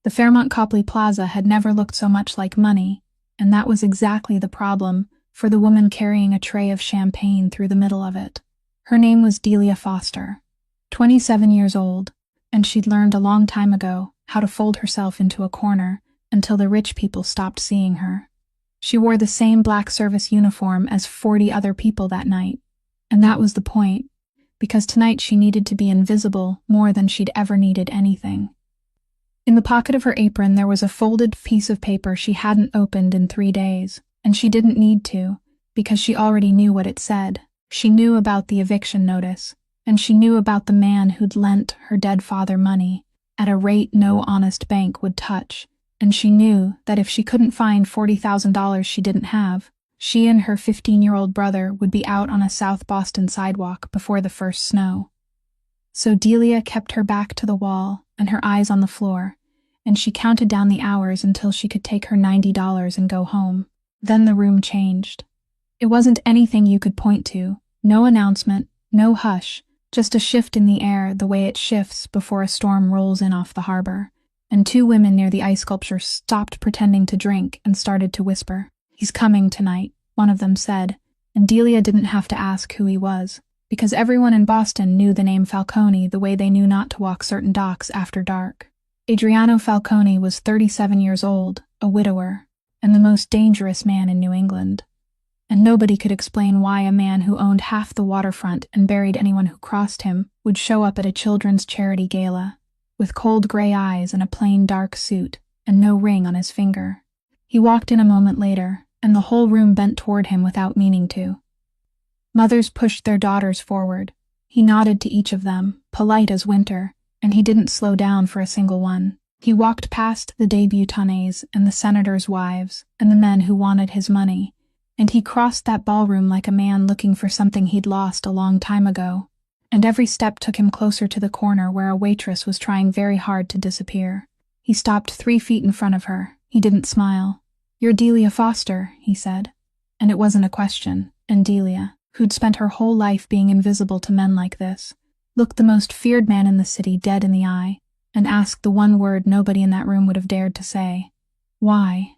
The Fairmont Copley Plaza had never looked so much like money, and that was exactly the problem for the woman carrying a tray of champagne through the middle of it. Her name was Delia Foster, 27 years old, and she'd learned a long time ago how to fold herself into a corner until the rich people stopped seeing her. She wore the same black service uniform as 40 other people that night, and that was the point, because tonight she needed to be invisible more than she'd ever needed anything. In the pocket of her apron there was a folded piece of paper she hadn't opened in 3 days, and she didn't need to, because she already knew what it said. She knew about the eviction notice, and she knew about the man who'd lent her dead father money at a rate no honest bank would touch, and she knew that if she couldn't find $40,000 she didn't have, she and her 15-year-old brother would be out on a South Boston sidewalk before the first snow. So Delia kept her back to the wall and her eyes on the floor, and she counted down the hours until she could take her $90 and go home. Then the room changed. It wasn't anything you could point to, no announcement, no hush, just a shift in the air the way it shifts before a storm rolls in off the harbor, and 2 women near the ice sculpture stopped pretending to drink and started to whisper. "He's coming tonight," one of them said, and Delia didn't have to ask who he was, because everyone in Boston knew the name Falcone the way they knew not to walk certain docks after dark. Adriano Falcone was 37 years old, a widower, and the most dangerous man in New England. And nobody could explain why a man who owned half the waterfront and buried anyone who crossed him would show up at a children's charity gala, with cold gray eyes and a plain dark suit, and no ring on his finger. He walked in a moment later, and the whole room bent toward him without meaning to. Mothers pushed their daughters forward. He nodded to each of them, polite as winter, and he didn't slow down for a single one. He walked past the debutantes and the senators' wives and the men who wanted his money, and he crossed that ballroom like a man looking for something he'd lost a long time ago, and every step took him closer to the corner where a waitress was trying very hard to disappear. He stopped 3 feet in front of her. He didn't smile. "You're Delia Foster," he said. And it wasn't a question, and Delia, who'd spent her whole life being invisible to men like this, looked the most feared man in the city dead in the eye, and asked the one word nobody in that room would have dared to say. "Why?"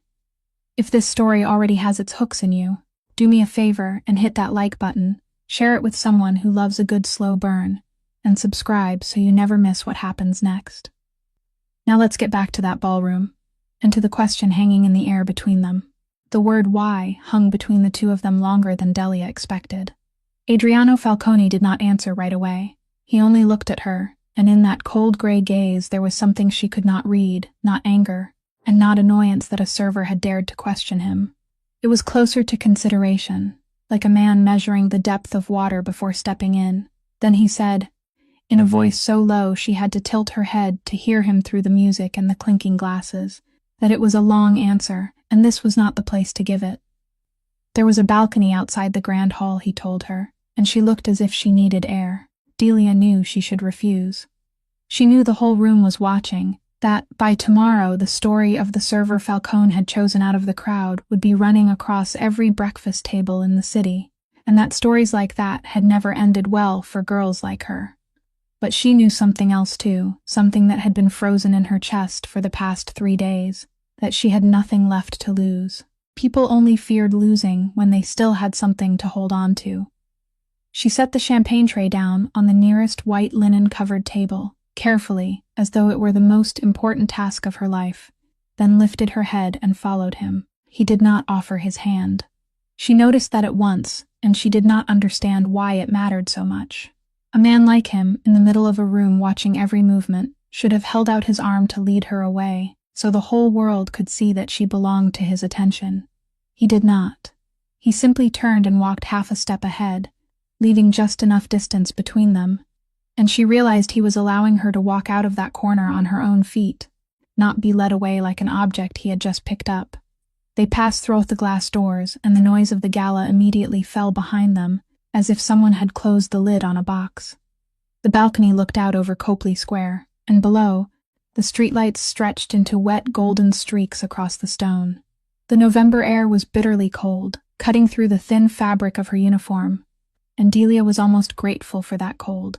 If this story already has its hooks in you, do me a favor and hit that like button, share it with someone who loves a good slow burn, and subscribe so you never miss what happens next. Now let's get back to that ballroom, and to the question hanging in the air between them. The word why hung between the 2 of them longer than Delia expected. Adriano Falcone did not answer right away. He only looked at her, and in that cold gray gaze there was something she could not read, not anger, and not annoyance that a server had dared to question him. It was closer to consideration, like a man measuring the depth of water before stepping in. Then he said, in a voice so low she had to tilt her head to hear him through the music and the clinking glasses, that it was a long answer, and this was not the place to give it. There was a balcony outside the grand hall, he told her, and she looked as if she needed air. Delia knew she should refuse. She knew the whole room was watching, that, by tomorrow, the story of the server Falcone had chosen out of the crowd would be running across every breakfast table in the city, and that stories like that had never ended well for girls like her. But she knew something else too, something that had been frozen in her chest for the past 3 days, that she had nothing left to lose. People only feared losing when they still had something to hold on to. She set the champagne tray down on the nearest white linen-covered table, carefully, as though it were the most important task of her life, then lifted her head and followed him. He did not offer his hand. She noticed that at once, and she did not understand why it mattered so much. A man like him, in the middle of a room watching every movement, should have held out his arm to lead her away, so the whole world could see that she belonged to his attention. He did not. He simply turned and walked half a step ahead, leaving just enough distance between them, and she realized he was allowing her to walk out of that corner on her own feet, not be led away like an object he had just picked up. They passed through the glass doors, and the noise of the gala immediately fell behind them, as if someone had closed the lid on a box. The balcony looked out over Copley Square, and below, the streetlights stretched into wet golden streaks across the stone. The November air was bitterly cold, cutting through the thin fabric of her uniform, and Delia was almost grateful for that cold,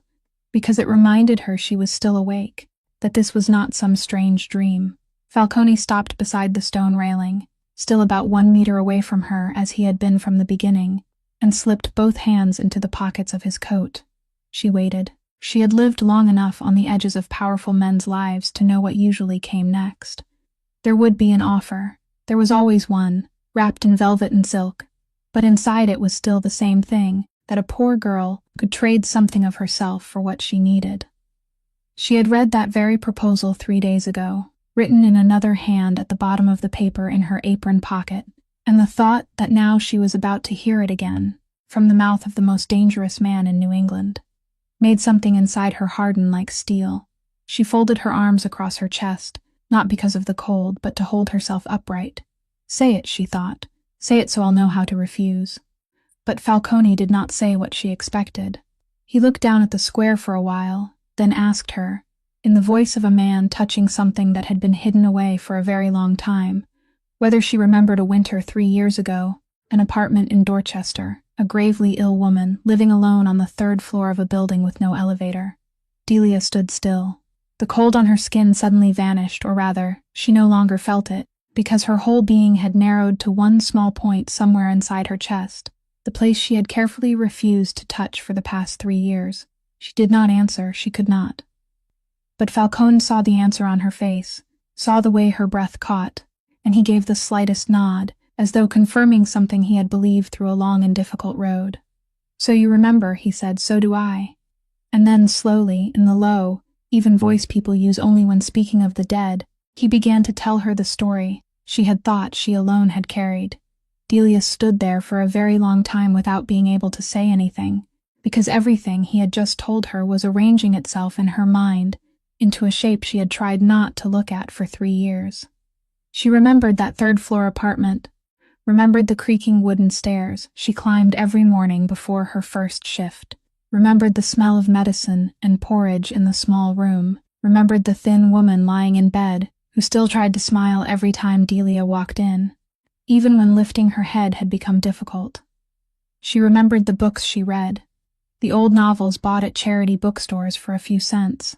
because it reminded her she was still awake, that this was not some strange dream. Falcone stopped beside the stone railing, still about 1 meter away from her as he had been from the beginning, and slipped both hands into the pockets of his coat. She waited. She had lived long enough on the edges of powerful men's lives to know what usually came next. There would be an offer. There was always one, wrapped in velvet and silk. But inside it was still the same thing, that a poor girl could trade something of herself for what she needed. She had read that very proposal 3 days ago, written in another hand at the bottom of the paper in her apron pocket, and the thought that now she was about to hear it again, from the mouth of the most dangerous man in New England, made something inside her harden like steel. She folded her arms across her chest, not because of the cold, but to hold herself upright. Say it, she thought. Say it so I'll know how to refuse. But Falcone did not say what she expected. He looked down at the square for a while, then asked her, in the voice of a man touching something that had been hidden away for a very long time, whether she remembered a winter 3 years ago, an apartment in Dorchester, a gravely ill woman living alone on the 3rd floor of a building with no elevator. Delia stood still. The cold on her skin suddenly vanished, or rather, she no longer felt it, because her whole being had narrowed to one small point somewhere inside her chest, the place she had carefully refused to touch for the past 3 years. She did not answer, she could not. But Falcone saw the answer on her face, saw the way her breath caught, and he gave the slightest nod, as though confirming something he had believed through a long and difficult road. "So you remember," he said, "so do I." And then slowly, in the low, even voice people use only when speaking of the dead, he began to tell her the story she had thought she alone had carried. Delia stood there for a very long time without being able to say anything, because everything he had just told her was arranging itself in her mind into a shape she had tried not to look at for 3 years. She remembered that 3rd-floor apartment, remembered the creaking wooden stairs she climbed every morning before her first shift, remembered the smell of medicine and porridge in the small room, remembered the thin woman lying in bed who still tried to smile every time Delia walked in, even when lifting her head had become difficult. She remembered the books she read, the old novels bought at charity bookstores for a few cents,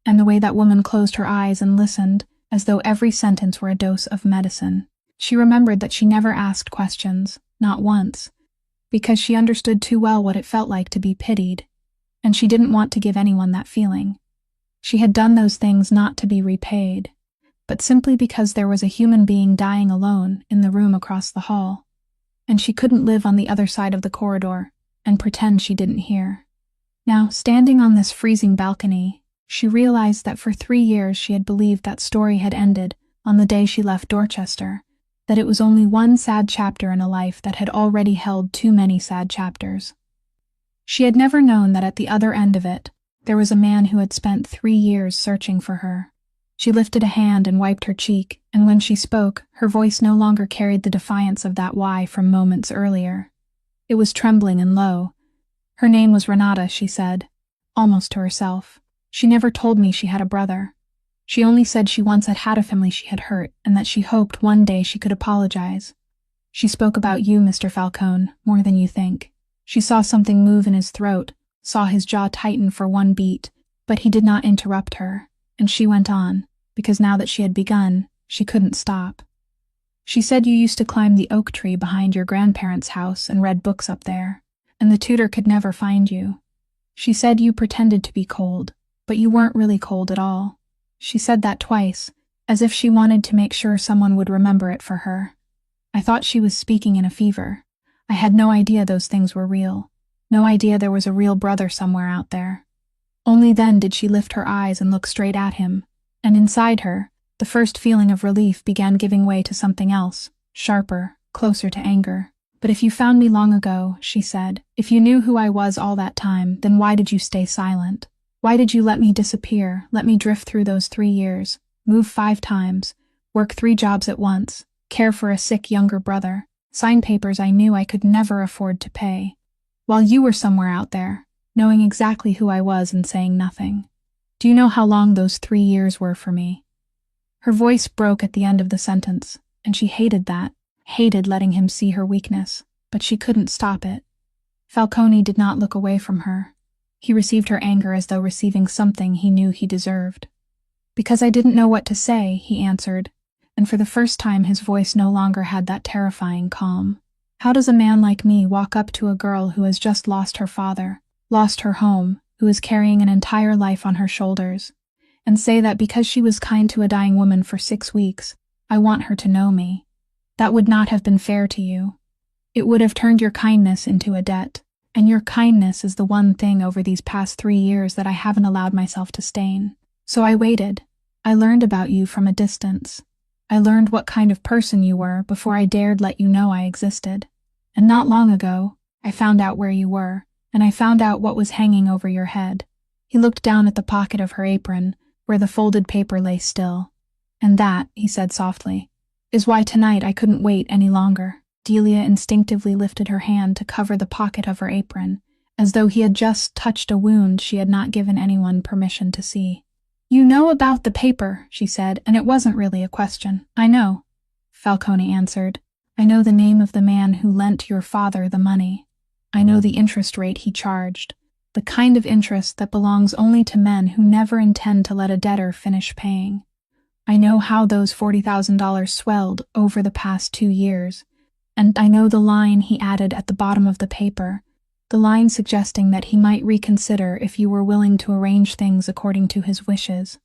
and the way that woman closed her eyes and listened as though every sentence were a dose of medicine. She remembered that she never asked questions, not once, because she understood too well what it felt like to be pitied, and she didn't want to give anyone that feeling. She had done those things not to be repaid, but simply because there was a human being dying alone in the room across the hall, and she couldn't live on the other side of the corridor and pretend she didn't hear. Now, standing on this freezing balcony, she realized that for 3 years she had believed that story had ended on the day she left Dorchester, that it was only one sad chapter in a life that had already held too many sad chapters. She had never known that at the other end of it, there was a man who had spent 3 years searching for her. She lifted a hand and wiped her cheek, and when she spoke, her voice no longer carried the defiance of that why from moments earlier. It was trembling and low. Her name was Renata, she said, almost to herself. She never told me she had a brother. She only said she once had had a family she had hurt, and that she hoped one day she could apologize. She spoke about you, Mr. Falcone, more than you think. She saw something move in his throat, saw his jaw tighten for one beat, but he did not interrupt her, and she went on, because now that she had begun, she couldn't stop. She said you used to climb the oak tree behind your grandparents' house and read books up there, and the tutor could never find you. She said you pretended to be cold, but you weren't really cold at all. She said that twice, as if she wanted to make sure someone would remember it for her. I thought she was speaking in a fever. I had no idea those things were real. No idea there was a real brother somewhere out there. Only then did she lift her eyes and look straight at him, and inside her, the first feeling of relief began giving way to something else, sharper, closer to anger. "But if you found me long ago," she said, "if you knew who I was all that time, then why did you stay silent? Why did you let me disappear, let me drift through those 3 years, move 5 times, work 3 jobs at once, care for a sick younger brother, sign papers I knew I could never afford to pay, while you were somewhere out there, knowing exactly who I was and saying nothing? Do you know how long those 3 years were for me?" Her voice broke at the end of the sentence, and she hated that, hated letting him see her weakness, but she couldn't stop it. Falcone did not look away from her. He received her anger as though receiving something he knew he deserved. Because I didn't know what to say, he answered, and for the first time his voice no longer had that terrifying calm. How does a man like me walk up to a girl who has just lost her father, lost her home, who is carrying an entire life on her shoulders, and say that because she was kind to a dying woman for 6 weeks, I want her to know me? That would not have been fair to you. It would have turned your kindness into a debt, and your kindness is the one thing over these past 3 years that I haven't allowed myself to stain. So I waited. I learned about you from a distance. I learned what kind of person you were before I dared let you know I existed. And not long ago, I found out where you were, and I found out what was hanging over your head. He looked down at the pocket of her apron, where the folded paper lay still. And that, he said softly, is why tonight I couldn't wait any longer. Delia instinctively lifted her hand to cover the pocket of her apron, as though he had just touched a wound she had not given anyone permission to see. You know about the paper, she said, and it wasn't really a question. I know, Falcone answered. I know the name of the man who lent your father the money. I know the interest rate he charged, the kind of interest that belongs only to men who never intend to let a debtor finish paying. I know how those $40,000 swelled over the past 2 years, and I know the line he added at the bottom of the paper, the line suggesting that he might reconsider if you were willing to arrange things according to his wishes.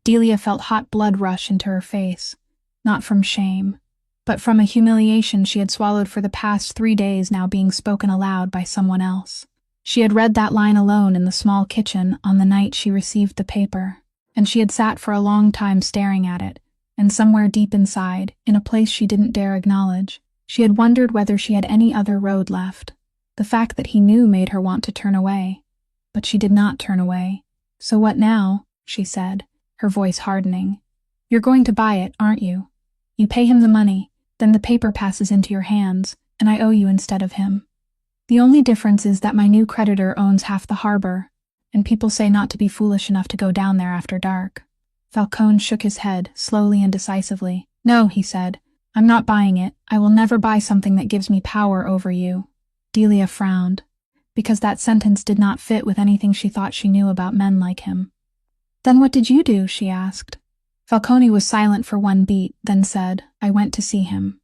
Delia felt hot blood rush into her face, not from shame, but from a humiliation she had swallowed for the past 3 days now being spoken aloud by someone else. She had read that line alone in the small kitchen on the night she received the paper, and she had sat for a long time staring at it, and somewhere deep inside, in a place she didn't dare acknowledge, she had wondered whether she had any other road left. The fact that he knew made her want to turn away, but she did not turn away. So what now? She said, her voice hardening. You're going to buy it, aren't you? You pay him the money, then the paper passes into your hands, and I owe you instead of him. The only difference is that my new creditor owns half the harbor, and people say not to be foolish enough to go down there after dark. Falcone shook his head, slowly and decisively. No, he said, I'm not buying it. I will never buy something that gives me power over you. Delia frowned, because that sentence did not fit with anything she thought she knew about men like him. Then what did you do? She asked. Falcone was silent for 1 beat, then said, I went to see him.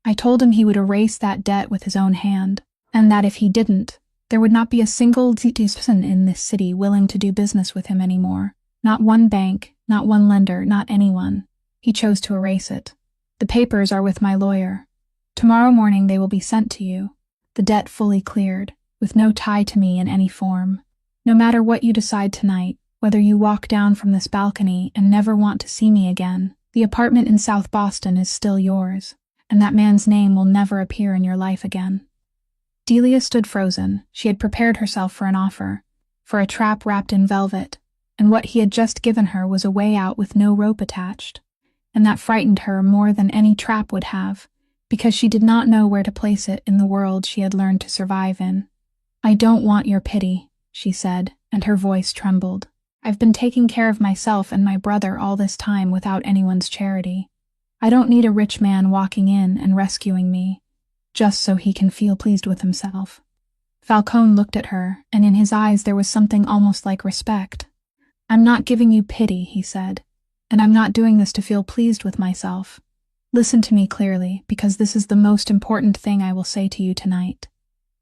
I told him he would erase that debt with his own hand, and that if he didn't, there would not be a single citizen in this city willing to do business with him anymore. Not one bank, not one lender, not anyone. He chose to erase it. The papers are with my lawyer. Tomorrow morning they will be sent to you, the debt fully cleared, with no tie to me in any form. No matter what you decide tonight, whether you walk down from this balcony and never want to see me again, the apartment in South Boston is still yours, and that man's name will never appear in your life again. Delia stood frozen. She had prepared herself for an offer, for a trap wrapped in velvet, and what he had just given her was a way out with no rope attached, and that frightened her more than any trap would have, because she did not know where to place it in the world she had learned to survive in. I don't want your pity, she said, and her voice trembled. I've been taking care of myself and my brother all this time without anyone's charity. I don't need a rich man walking in and rescuing me, just so he can feel pleased with himself. Falcone looked at her, and in his eyes there was something almost like respect. I'm not giving you pity, he said, and I'm not doing this to feel pleased with myself. Listen to me clearly, because this is the most important thing I will say to you tonight.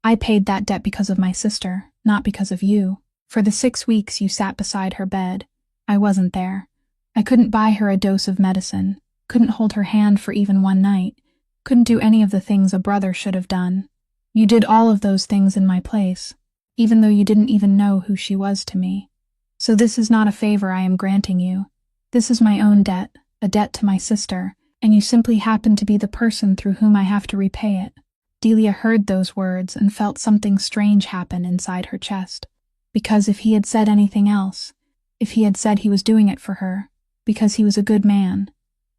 I paid that debt because of my sister, not because of you. For the 6 weeks you sat beside her bed, I wasn't there. I couldn't buy her a dose of medicine, couldn't hold her hand for even 1 night, couldn't do any of the things a brother should have done. You did all of those things in my place, even though you didn't even know who she was to me. So this is not a favor I am granting you. This is my own debt, a debt to my sister, and you simply happen to be the person through whom I have to repay it. Delia heard those words and felt something strange happen inside her chest. Because if he had said anything else, if he had said he was doing it for her, because he was a good man,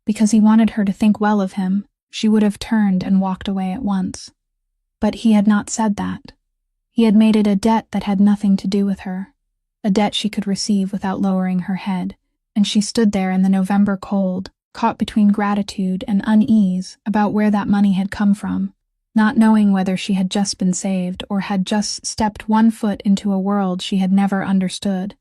because he wanted her to think well of him, she would have turned and walked away at once. But he had not said that. He had made it a debt that had nothing to do with her, a debt she could receive without lowering her head, and she stood there in the November cold, caught between gratitude and unease about where that money had come from, not knowing whether she had just been saved or had just stepped 1 foot into a world she had never understood.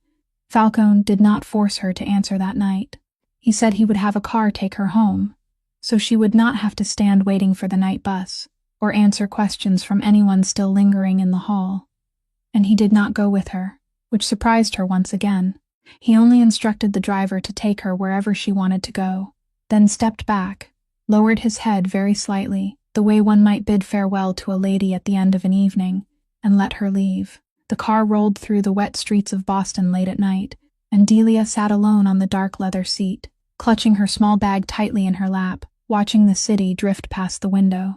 Falcone did not force her to answer that night. He said he would have a car take her home, so she would not have to stand waiting for the night bus or answer questions from anyone still lingering in the hall. And he did not go with her, which surprised her once again. He only instructed the driver to take her wherever she wanted to go, then stepped back, lowered his head very slightly, the way one might bid farewell to a lady at the end of an evening, and let her leave. The car rolled through the wet streets of Boston late at night, and Delia sat alone on the dark leather seat, clutching her small bag tightly in her lap, watching the city drift past the window.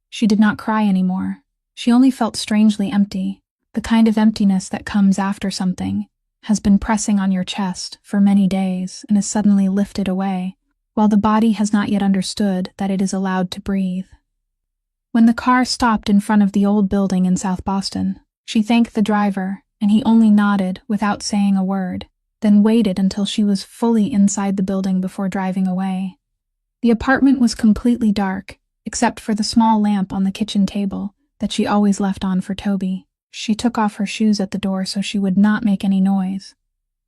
She did not cry anymore. She only felt strangely empty, the kind of emptiness that comes after something has been pressing on your chest for many days and is suddenly lifted away, while the body has not yet understood that it is allowed to breathe. When the car stopped in front of the old building in South Boston, she thanked the driver, and he only nodded without saying a word, then waited until she was fully inside the building before driving away. The apartment was completely dark, except for the small lamp on the kitchen table that she always left on for Toby. She took off her shoes at the door so she would not make any noise.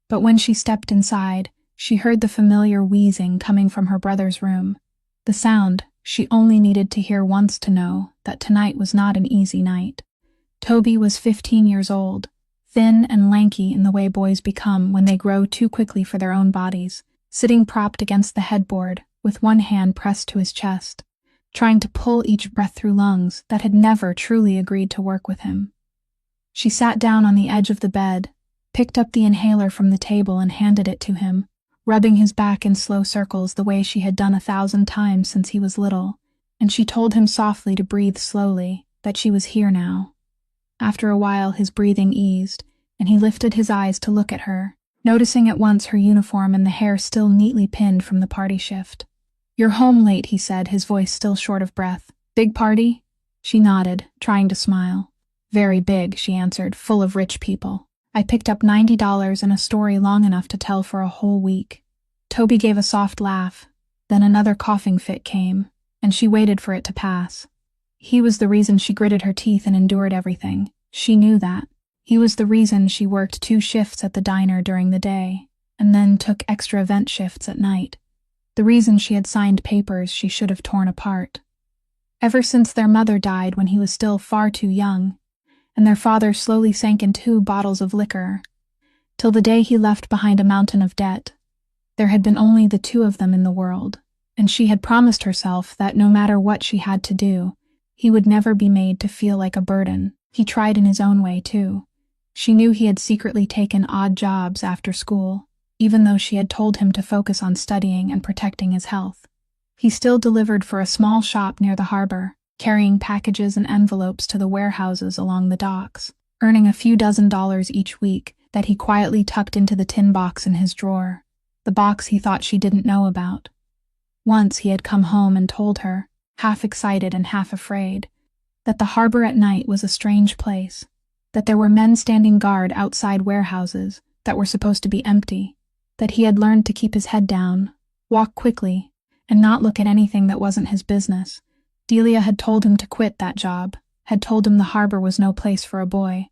But when she stepped inside, she heard the familiar wheezing coming from her brother's room. The sound she only needed to hear once to know that tonight was not an easy night. Toby was 15 years old, thin and lanky in the way boys become when they grow too quickly for their own bodies, sitting propped against the headboard with one hand pressed to his chest, trying to pull each breath through lungs that had never truly agreed to work with him. She sat down on the edge of the bed, picked up the inhaler from the table and handed it to him, rubbing his back in slow circles the way she had done 1,000 times since he was little, and she told him softly to breathe slowly, that she was here now. After a while his breathing eased, and he lifted his eyes to look at her, noticing at once her uniform and the hair still neatly pinned from the party shift. "You're home late," he said, his voice still short of breath. "Big party?" She nodded, trying to smile. "Very big," she answered, "full of rich people. I picked up $90 and a story long enough to tell for a whole week." Toby gave a soft laugh. Then another coughing fit came, and she waited for it to pass. He was the reason she gritted her teeth and endured everything. She knew that. He was the reason she worked 2 shifts at the diner during the day, and then took extra event shifts at night. The reason she had signed papers she should have torn apart. Ever since their mother died when he was still far too young, and their father slowly sank in 2 bottles of liquor, till the day he left behind a mountain of debt, there had been only the 2 of them in the world, and she had promised herself that no matter what she had to do, he would never be made to feel like a burden. He tried in his own way, too. She knew he had secretly taken odd jobs after school, even though she had told him to focus on studying and protecting his health. He still delivered for a small shop near the harbor, carrying packages and envelopes to the warehouses along the docks, earning a few $dozen each week that he quietly tucked into the tin box in his drawer, the box he thought she didn't know about. Once he had come home and told her, half excited and half afraid, that the harbor at night was a strange place, that there were men standing guard outside warehouses that were supposed to be empty, that he had learned to keep his head down, walk quickly, and not look at anything that wasn't his business. Delia had told him to quit that job, had told him the harbor was no place for a boy,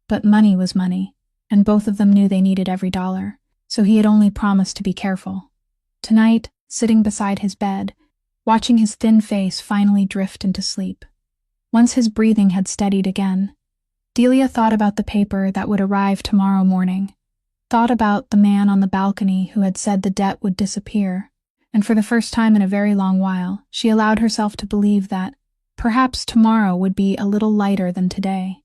but money was money, and both of them knew they needed every dollar, so he had only promised to be careful. Tonight, sitting beside his bed, watching his thin face finally drift into sleep. Once his breathing had steadied again, Delia thought about the paper that would arrive tomorrow morning, thought about the man on the balcony who had said the debt would disappear, and for the first time in a very long while, she allowed herself to believe that perhaps tomorrow would be a little lighter than today.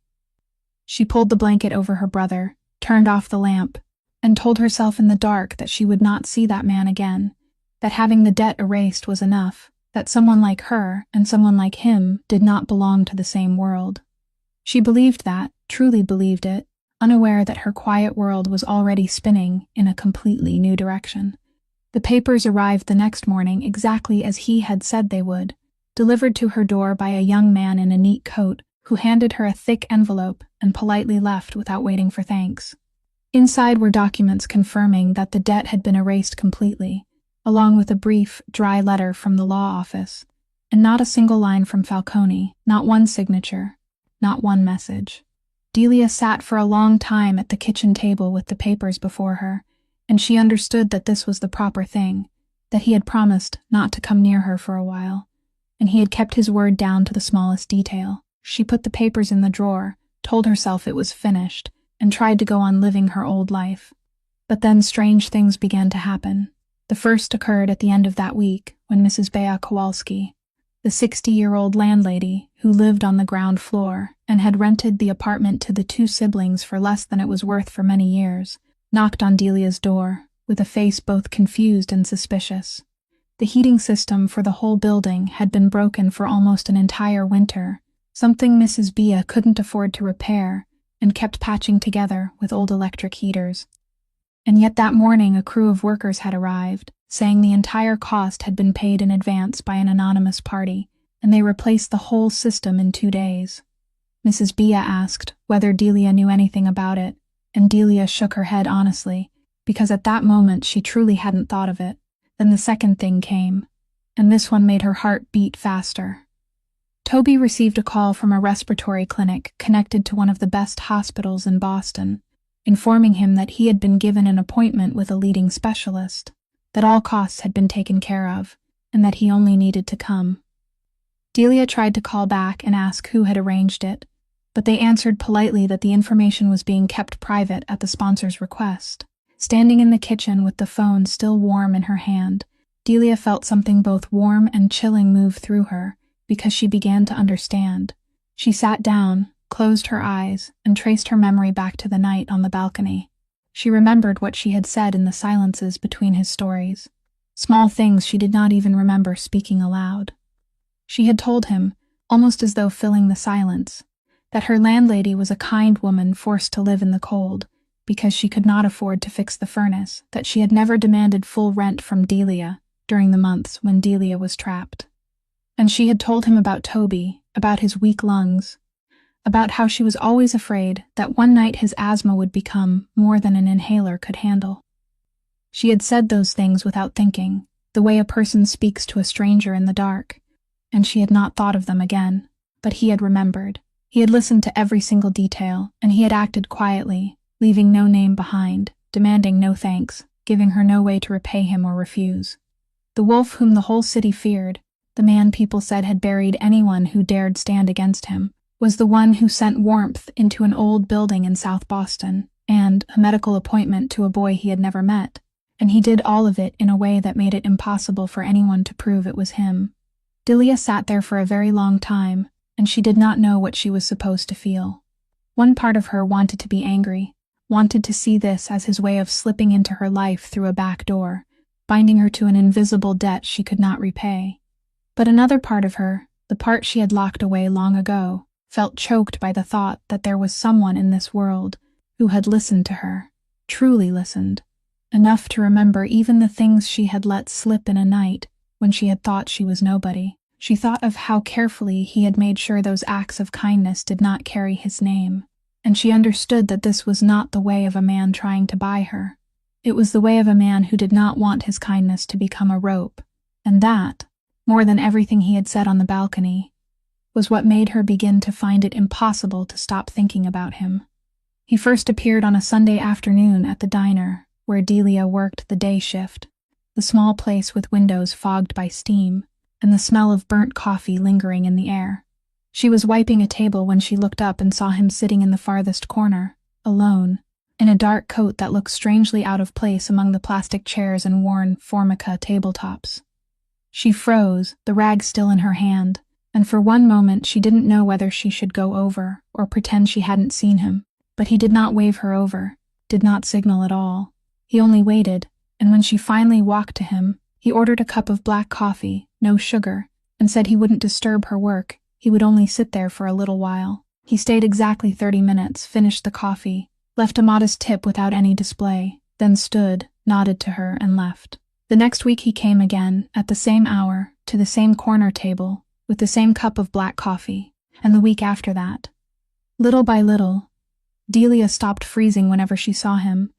She pulled the blanket over her brother, turned off the lamp, and told herself in the dark that she would not see that man again, that having the debt erased was enough, that someone like her and someone like him did not belong to the same world. She believed that, truly believed it, unaware that her quiet world was already spinning in a completely new direction. The papers arrived the next morning exactly as he had said they would, delivered to her door by a young man in a neat coat who handed her a thick envelope and politely left without waiting for thanks. Inside were documents confirming that the debt had been erased completely, along with a brief, dry letter from the law office, and not a single line from Falcone, not one signature, not one message. Delia sat for a long time at the kitchen table with the papers before her, and she understood that this was the proper thing, that he had promised not to come near her for a while, and he had kept his word down to the smallest detail. She put the papers in the drawer, told herself it was finished, and tried to go on living her old life. But then strange things began to happen. The first occurred at the end of that week, when Mrs. Bea Kowalski, the 60-year-old landlady who lived on the ground floor and had rented the apartment to the two siblings for less than it was worth for many years, knocked on Delia's door, with a face both confused and suspicious. The heating system for the whole building had been broken for almost an entire winter, something Mrs. Bea couldn't afford to repair and kept patching together with old electric heaters. And yet that morning a crew of workers had arrived, saying the entire cost had been paid in advance by an anonymous party, and they replaced the whole system in 2 days. Mrs. Bea asked whether Delia knew anything about it, and Delia shook her head honestly, because at that moment she truly hadn't thought of it. Then the second thing came, and this one made her heart beat faster. Toby received a call from a respiratory clinic connected to one of the best hospitals in Boston, informing him that he had been given an appointment with a leading specialist, that all costs had been taken care of, and that he only needed to come. Delia tried to call back and ask who had arranged it, but they answered politely that the information was being kept private at the sponsor's request. Standing in the kitchen with the phone still warm in her hand, Delia felt something both warm and chilling move through her, because she began to understand. She sat down, closed her eyes, and traced her memory back to the night on the balcony. She remembered what she had said in the silences between his stories. Small things she did not even remember speaking aloud. She had told him, almost as though filling the silence, that her landlady was a kind woman forced to live in the cold, because she could not afford to fix the furnace, that she had never demanded full rent from Delia during the months when Delia was trapped. And she had told him about Toby, about his weak lungs, about how she was always afraid that one night his asthma would become more than an inhaler could handle. She had said those things without thinking, the way a person speaks to a stranger in the dark, and she had not thought of them again. But he had remembered. He had listened to every single detail, and he had acted quietly, leaving no name behind, demanding no thanks, giving her no way to repay him or refuse. The wolf whom the whole city feared, the man people said had buried anyone who dared stand against him, was the one who sent warmth into an old building in South Boston, and a medical appointment to a boy he had never met, and he did all of it in a way that made it impossible for anyone to prove it was him. Delia sat there for a very long time, and she did not know what she was supposed to feel. One part of her wanted to be angry, wanted to see this as his way of slipping into her life through a back door, binding her to an invisible debt she could not repay. But another part of her, the part she had locked away long ago, felt choked by the thought that there was someone in this world who had listened to her, truly listened, enough to remember even the things she had let slip in a night when she had thought she was nobody. She thought of how carefully he had made sure those acts of kindness did not carry his name, and she understood that this was not the way of a man trying to buy her. It was the way of a man who did not want his kindness to become a rope, and that, more than everything he had said on the balcony, was what made her begin to find it impossible to stop thinking about him. He first appeared on a Sunday afternoon at the diner, where Delia worked the day shift, the small place with windows fogged by steam, and the smell of burnt coffee lingering in the air. She was wiping a table when she looked up and saw him sitting in the farthest corner, alone, in a dark coat that looked strangely out of place among the plastic chairs and worn Formica tabletops. She froze, the rag still in her hand, and for one moment she didn't know whether she should go over or pretend she hadn't seen him. But he did not wave her over, did not signal at all. He only waited, and when she finally walked to him, he ordered a cup of black coffee, no sugar, and said he wouldn't disturb her work, he would only sit there for a little while. He stayed exactly 30 minutes, finished the coffee, left a modest tip without any display, then stood, nodded to her, and left. The next week he came again, at the same hour, to the same corner table, with the same cup of black coffee, and the week after that. Little by little, Delia stopped freezing whenever she saw him,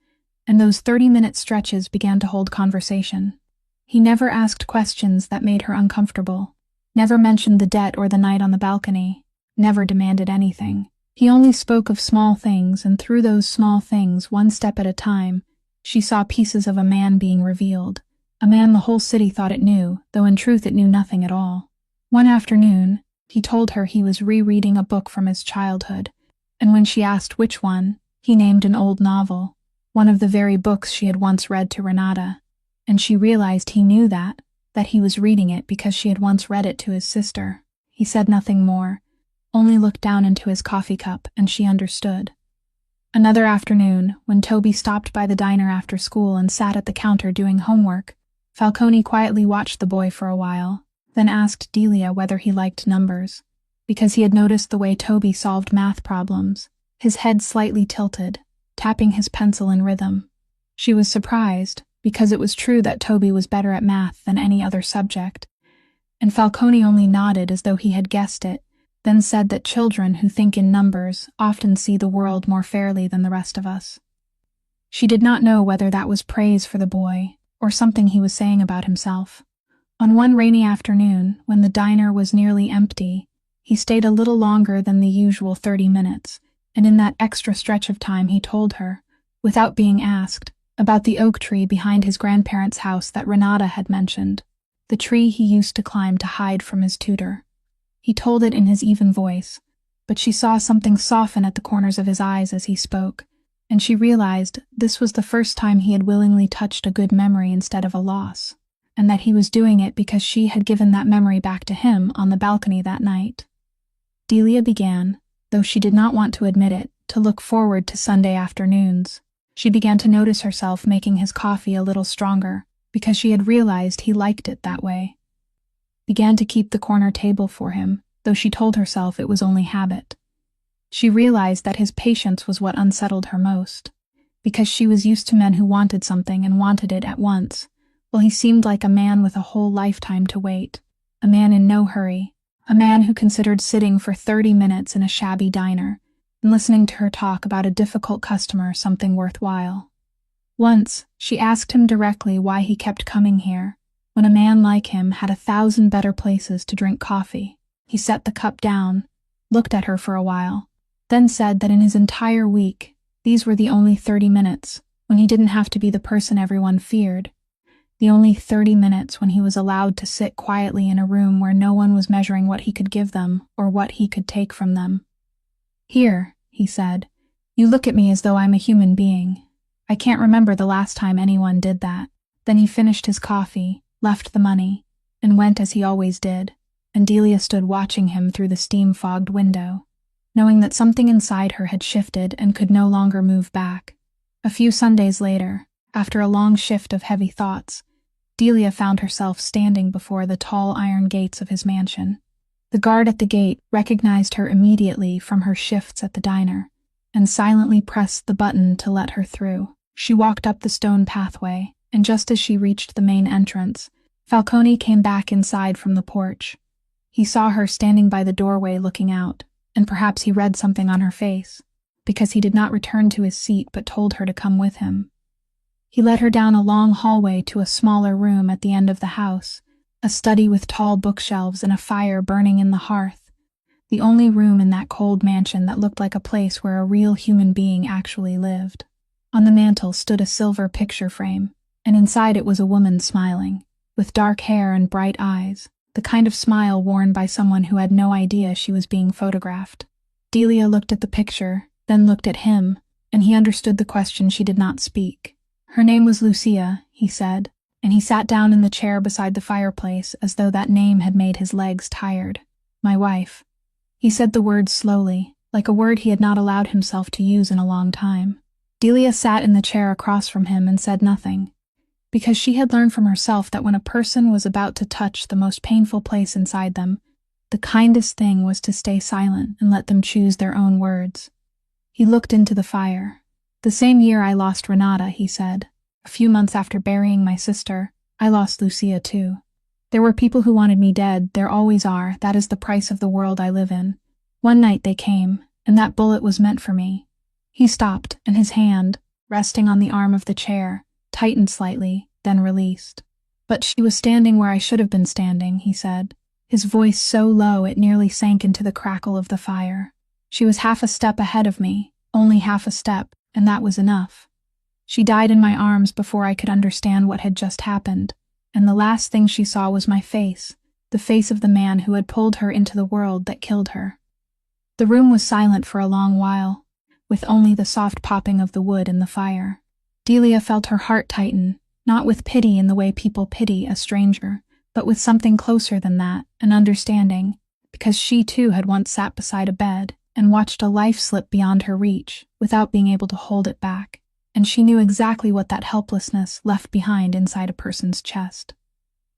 and those 30-minute stretches began to hold conversation. He never asked questions that made her uncomfortable, never mentioned the debt or the night on the balcony, never demanded anything. He only spoke of small things, and through those small things, one step at a time, she saw pieces of a man being revealed, a man the whole city thought it knew, though in truth it knew nothing at all. One afternoon, he told her he was rereading a book from his childhood, and when she asked which one, he named an old novel, one of the very books she had once read to Renata, and she realized he knew that he was reading it because she had once read it to his sister. He said nothing more, only looked down into his coffee cup, and she understood. Another afternoon, when Toby stopped by the diner after school and sat at the counter doing homework, Falcone quietly watched the boy for a while, then asked Delia whether he liked numbers, because he had noticed the way Toby solved math problems, his head slightly tilted, tapping his pencil in rhythm. She was surprised, because it was true that Toby was better at math than any other subject, and Falcone only nodded as though he had guessed it, then said that children who think in numbers often see the world more fairly than the rest of us. She did not know whether that was praise for the boy, or something he was saying about himself. On one rainy afternoon, when the diner was nearly empty, he stayed a little longer than the usual 30 minutes, and in that extra stretch of time he told her, without being asked, about the oak tree behind his grandparents' house that Renata had mentioned, the tree he used to climb to hide from his tutor. He told it in his even voice, but she saw something soften at the corners of his eyes as he spoke, and she realized this was the first time he had willingly touched a good memory instead of a loss, and that he was doing it because she had given that memory back to him on the balcony that night. Delia began, though she did not want to admit it, to look forward to Sunday afternoons. She began to notice herself making his coffee a little stronger, because she had realized he liked it that way. Began to keep the corner table for him, though she told herself it was only habit. She realized that his patience was what unsettled her most, because she was used to men who wanted something and wanted it at once, while he seemed like a man with a whole lifetime to wait, a man in no hurry, a man who considered sitting for 30 minutes in a shabby diner and listening to her talk about a difficult customer something worthwhile. Once, she asked him directly why he kept coming here, when a man like him had 1,000 better places to drink coffee. He set the cup down, looked at her for a while, then said that in his entire week, these were the only 30 minutes when he didn't have to be the person everyone feared, the only 30 minutes when he was allowed to sit quietly in a room where no one was measuring what he could give them or what he could take from them. "Here," he said, "you look at me as though I'm a human being. I can't remember the last time anyone did that." Then he finished his coffee, left the money, and went as he always did, and Delia stood watching him through the steam-fogged window, knowing that something inside her had shifted and could no longer move back. A few Sundays later, after a long shift of heavy thoughts, Delia found herself standing before the tall iron gates of his mansion. The guard at the gate recognized her immediately from her shifts at the diner, and silently pressed the button to let her through. She walked up the stone pathway, and just as she reached the main entrance, Falcone came back inside from the porch. He saw her standing by the doorway looking out, and perhaps he read something on her face, because he did not return to his seat but told her to come with him. He led her down a long hallway to a smaller room at the end of the house, a study with tall bookshelves and a fire burning in the hearth, the only room in that cold mansion that looked like a place where a real human being actually lived. On the mantel stood a silver picture frame, and inside it was a woman smiling, with dark hair and bright eyes, the kind of smile worn by someone who had no idea she was being photographed. Delia looked at the picture, then looked at him, and he understood the question she did not speak. Her name was Lucia, he said, and he sat down in the chair beside the fireplace as though that name had made his legs tired. "My wife." He said the word slowly, like a word he had not allowed himself to use in a long time. Delia sat in the chair across from him and said nothing, because she had learned from herself that when a person was about to touch the most painful place inside them, the kindest thing was to stay silent and let them choose their own words. He looked into the fire. "The same year I lost Renata," he said. "A few months after burying my sister, I lost Lucia too. There were people who wanted me dead, there always are, that is the price of the world I live in. One night they came, and that bullet was meant for me." He stopped, and his hand, resting on the arm of the chair, tightened slightly, then released. "But she was standing where I should have been standing," he said, his voice so low it nearly sank into the crackle of the fire. "She was half a step ahead of me, only half a step, and that was enough. She died in my arms before I could understand what had just happened, and the last thing she saw was my face, the face of the man who had pulled her into the world that killed her. The room was silent for a long while, with only the soft popping of the wood in the fire. Delia felt her heart tighten, not with pity in the way people pity a stranger, but with something closer than that, an understanding, because she too had once sat beside a bed and watched a life slip beyond her reach without being able to hold it back, and she knew exactly what that helplessness left behind inside a person's chest.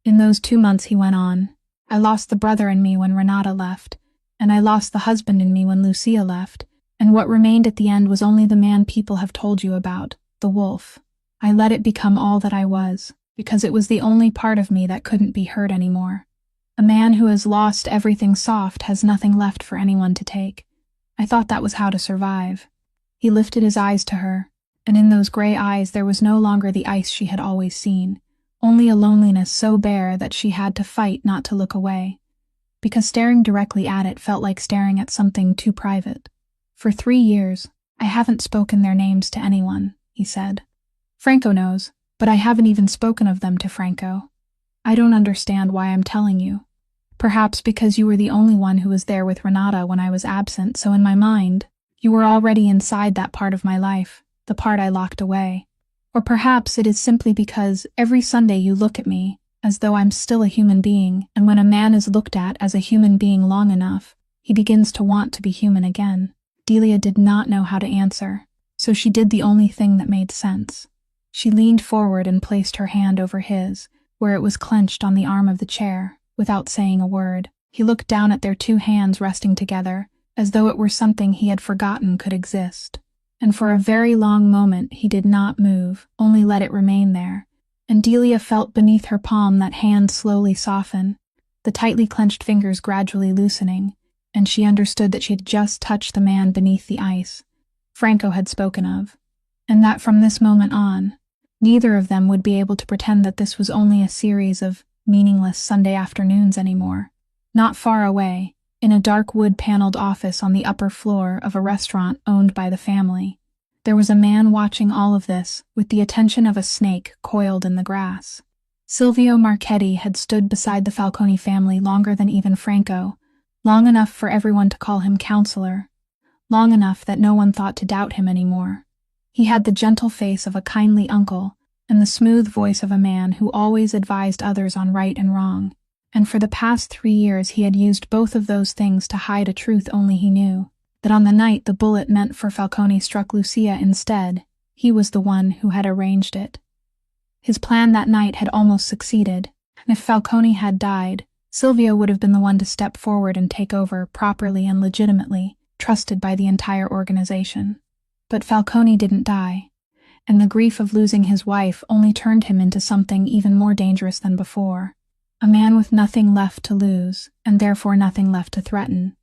In those 2 months, he went on, I lost the brother in me when Renata left, and I lost the husband in me when Lucia left, and what remained at the end was only the man people have told you about, the wolf. I let it become all that I was, because it was the only part of me that couldn't be hurt anymore. A man who has lost everything soft has nothing left for anyone to take. I thought that was how to survive. He lifted his eyes to her, and in those gray eyes there was no longer the ice she had always seen, only a loneliness so bare that she had to fight not to look away, because staring directly at it felt like staring at something too private. For 3 years, I haven't spoken their names to anyone, he said. Franco knows, but I haven't even spoken of them to Franco. I don't understand why I'm telling you. Perhaps because you were the only one who was there with Renata when I was absent, so in my mind, you were already inside that part of my life, the part I locked away. Or perhaps it is simply because every Sunday you look at me, as though I'm still a human being, and when a man is looked at as a human being long enough, he begins to want to be human again. Delia did not know how to answer, so she did the only thing that made sense. She leaned forward and placed her hand over his, where it was clenched on the arm of the chair, without saying a word. He looked down at their 2 hands resting together, as though it were something he had forgotten could exist. And for a very long moment he did not move, only let it remain there. And Delia felt beneath her palm that hand slowly soften, the tightly clenched fingers gradually loosening, and she understood that she had just touched the man beneath the ice Franco had spoken of, and that from this moment on, neither of them would be able to pretend that this was only a series of meaningless Sunday afternoons anymore. Not far away, in a dark wood-paneled office on the upper floor of a restaurant owned by the family, there was a man watching all of this with the attention of a snake coiled in the grass. Silvio Marchetti had stood beside the Falcone family longer than even Franco, long enough for everyone to call him counselor, long enough that no one thought to doubt him anymore. He had the gentle face of a kindly uncle and the smooth voice of a man who always advised others on right and wrong, and for the past 3 years he had used both of those things to hide a truth only he knew, that on the night the bullet meant for Falcone struck Lucia instead, he was the one who had arranged it. His plan that night had almost succeeded, and if Falcone had died, Silvio would have been the one to step forward and take over properly and legitimately, trusted by the entire organization. But Falcone didn't die, and the grief of losing his wife only turned him into something even more dangerous than before, a man with nothing left to lose, and therefore nothing left to threaten.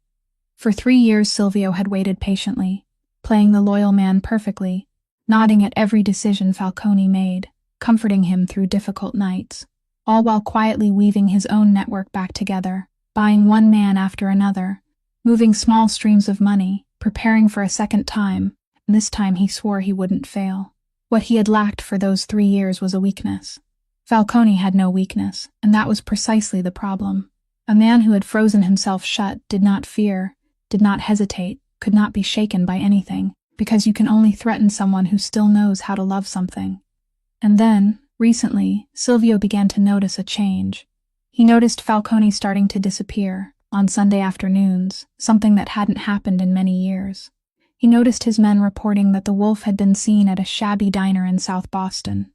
For 3 years Silvio had waited patiently, playing the loyal man perfectly, nodding at every decision Falcone made, comforting him through difficult nights, all while quietly weaving his own network back together, buying one man after another, moving small streams of money, preparing for a second time, and this time he swore he wouldn't fail. What he had lacked for those 3 years was a weakness. Falcone had no weakness, and that was precisely the problem. A man who had frozen himself shut did not fear, did not hesitate, could not be shaken by anything, because you can only threaten someone who still knows how to love something. And then, recently, Silvio began to notice a change. He noticed Falcone starting to disappear, on Sunday afternoons, something that hadn't happened in many years. He noticed his men reporting that the wolf had been seen at a shabby diner in South Boston,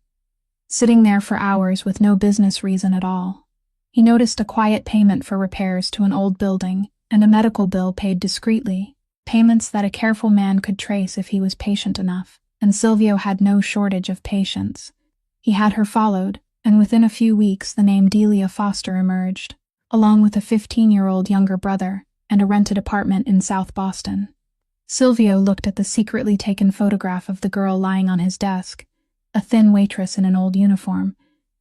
sitting there for hours with no business reason at all. He noticed a quiet payment for repairs to an old building, and a medical bill paid discreetly, payments that a careful man could trace if he was patient enough, and Silvio had no shortage of patience. He had her followed, and within a few weeks the name Delia Foster emerged, along with a 15-year-old younger brother and a rented apartment in South Boston. Silvio looked at the secretly taken photograph of the girl lying on his desk, a thin waitress in an old uniform,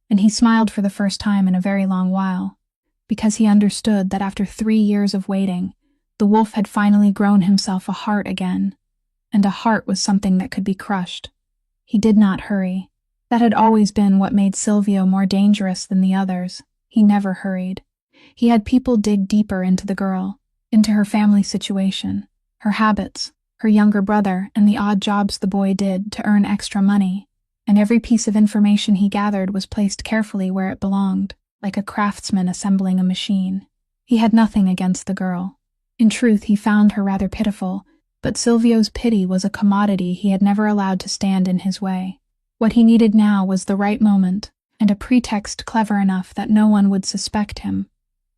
and he smiled for the first time in a very long while, because he understood that after 3 years of waiting, the wolf had finally grown himself a heart again, and a heart was something that could be crushed. He did not hurry. That had always been what made Silvio more dangerous than the others. He never hurried. He had people dig deeper into the girl, into her family situation, her habits, her younger brother, and the odd jobs the boy did to earn extra money. And every piece of information he gathered was placed carefully where it belonged, like a craftsman assembling a machine. He had nothing against the girl. In truth, he found her rather pitiful, but Silvio's pity was a commodity he had never allowed to stand in his way. What he needed now was the right moment, and a pretext clever enough that no one would suspect him,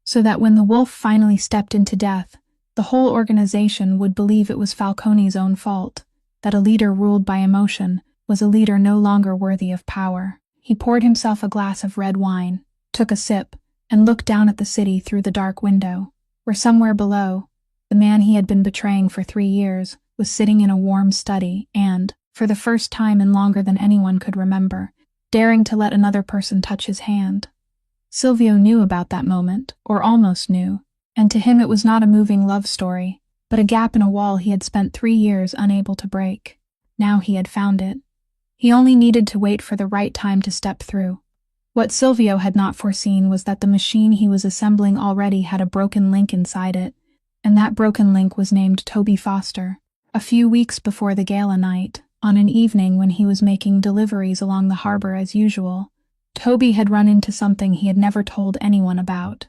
so that when the wolf finally stepped into death, the whole organization would believe it was Falcone's own fault, that a leader ruled by emotion was a leader no longer worthy of power. He poured himself a glass of red wine, took a sip, and looked down at the city through the dark window, where somewhere below, the man he had been betraying for 3 years was sitting in a warm study and, for the first time in longer than anyone could remember, daring to let another person touch his hand. Silvio knew about that moment, or almost knew, and to him it was not a moving love story, but a gap in a wall he had spent 3 years unable to break. Now he had found it. He only needed to wait for the right time to step through. What Silvio had not foreseen was that the machine he was assembling already had a broken link inside it, and that broken link was named Toby Foster. A few weeks before the gala night, on an evening when he was making deliveries along the harbor as usual, Toby had run into something he had never told anyone about.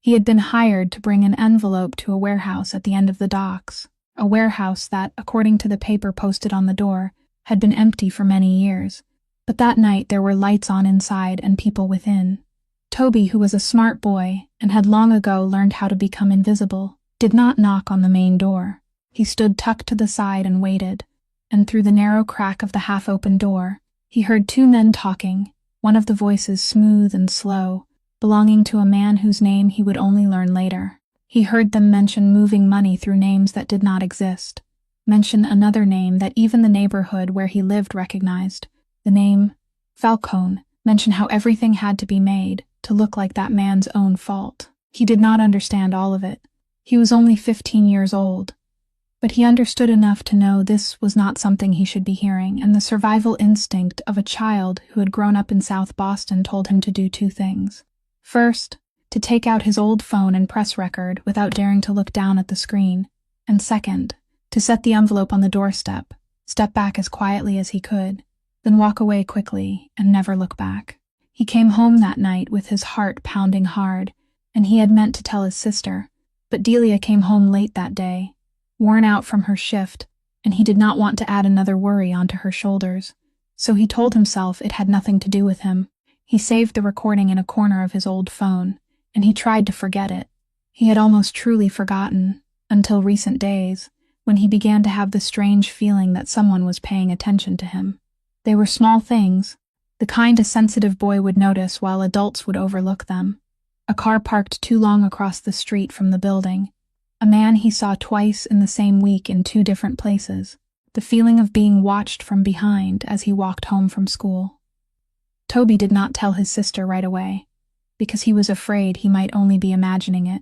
He had been hired to bring an envelope to a warehouse at the end of the docks, a warehouse that, according to the paper posted on the door, had been empty for many years. But that night there were lights on inside and people within. Toby, who was a smart boy and had long ago learned how to become invisible, did not knock on the main door. He stood tucked to the side and waited, and through the narrow crack of the half-open door, he heard 2 men talking, one of the voices smooth and slow, belonging to a man whose name he would only learn later. He heard them mention moving money through names that did not exist, mention another name that even the neighborhood where he lived recognized, the name Falcone, mention how everything had to be made to look like that man's own fault. He did not understand all of it. He was only 15 years old. But he understood enough to know this was not something he should be hearing, and the survival instinct of a child who had grown up in South Boston told him to do 2 things. First, to take out his old phone and press record without daring to look down at the screen, and second, to set the envelope on the doorstep, step back as quietly as he could, then walk away quickly and never look back. He came home that night with his heart pounding hard, and he had meant to tell his sister, but Delia came home late that day, worn out from her shift, and he did not want to add another worry onto her shoulders, so he told himself it had nothing to do with him. He saved the recording in a corner of his old phone, and he tried to forget it. He had almost truly forgotten, until recent days, when he began to have the strange feeling that someone was paying attention to him. They were small things, the kind a sensitive boy would notice while adults would overlook them. A car parked too long across the street from the building, a man he saw twice in the same week in 2 different places, the feeling of being watched from behind as he walked home from school. Toby did not tell his sister right away, because he was afraid he might only be imagining it,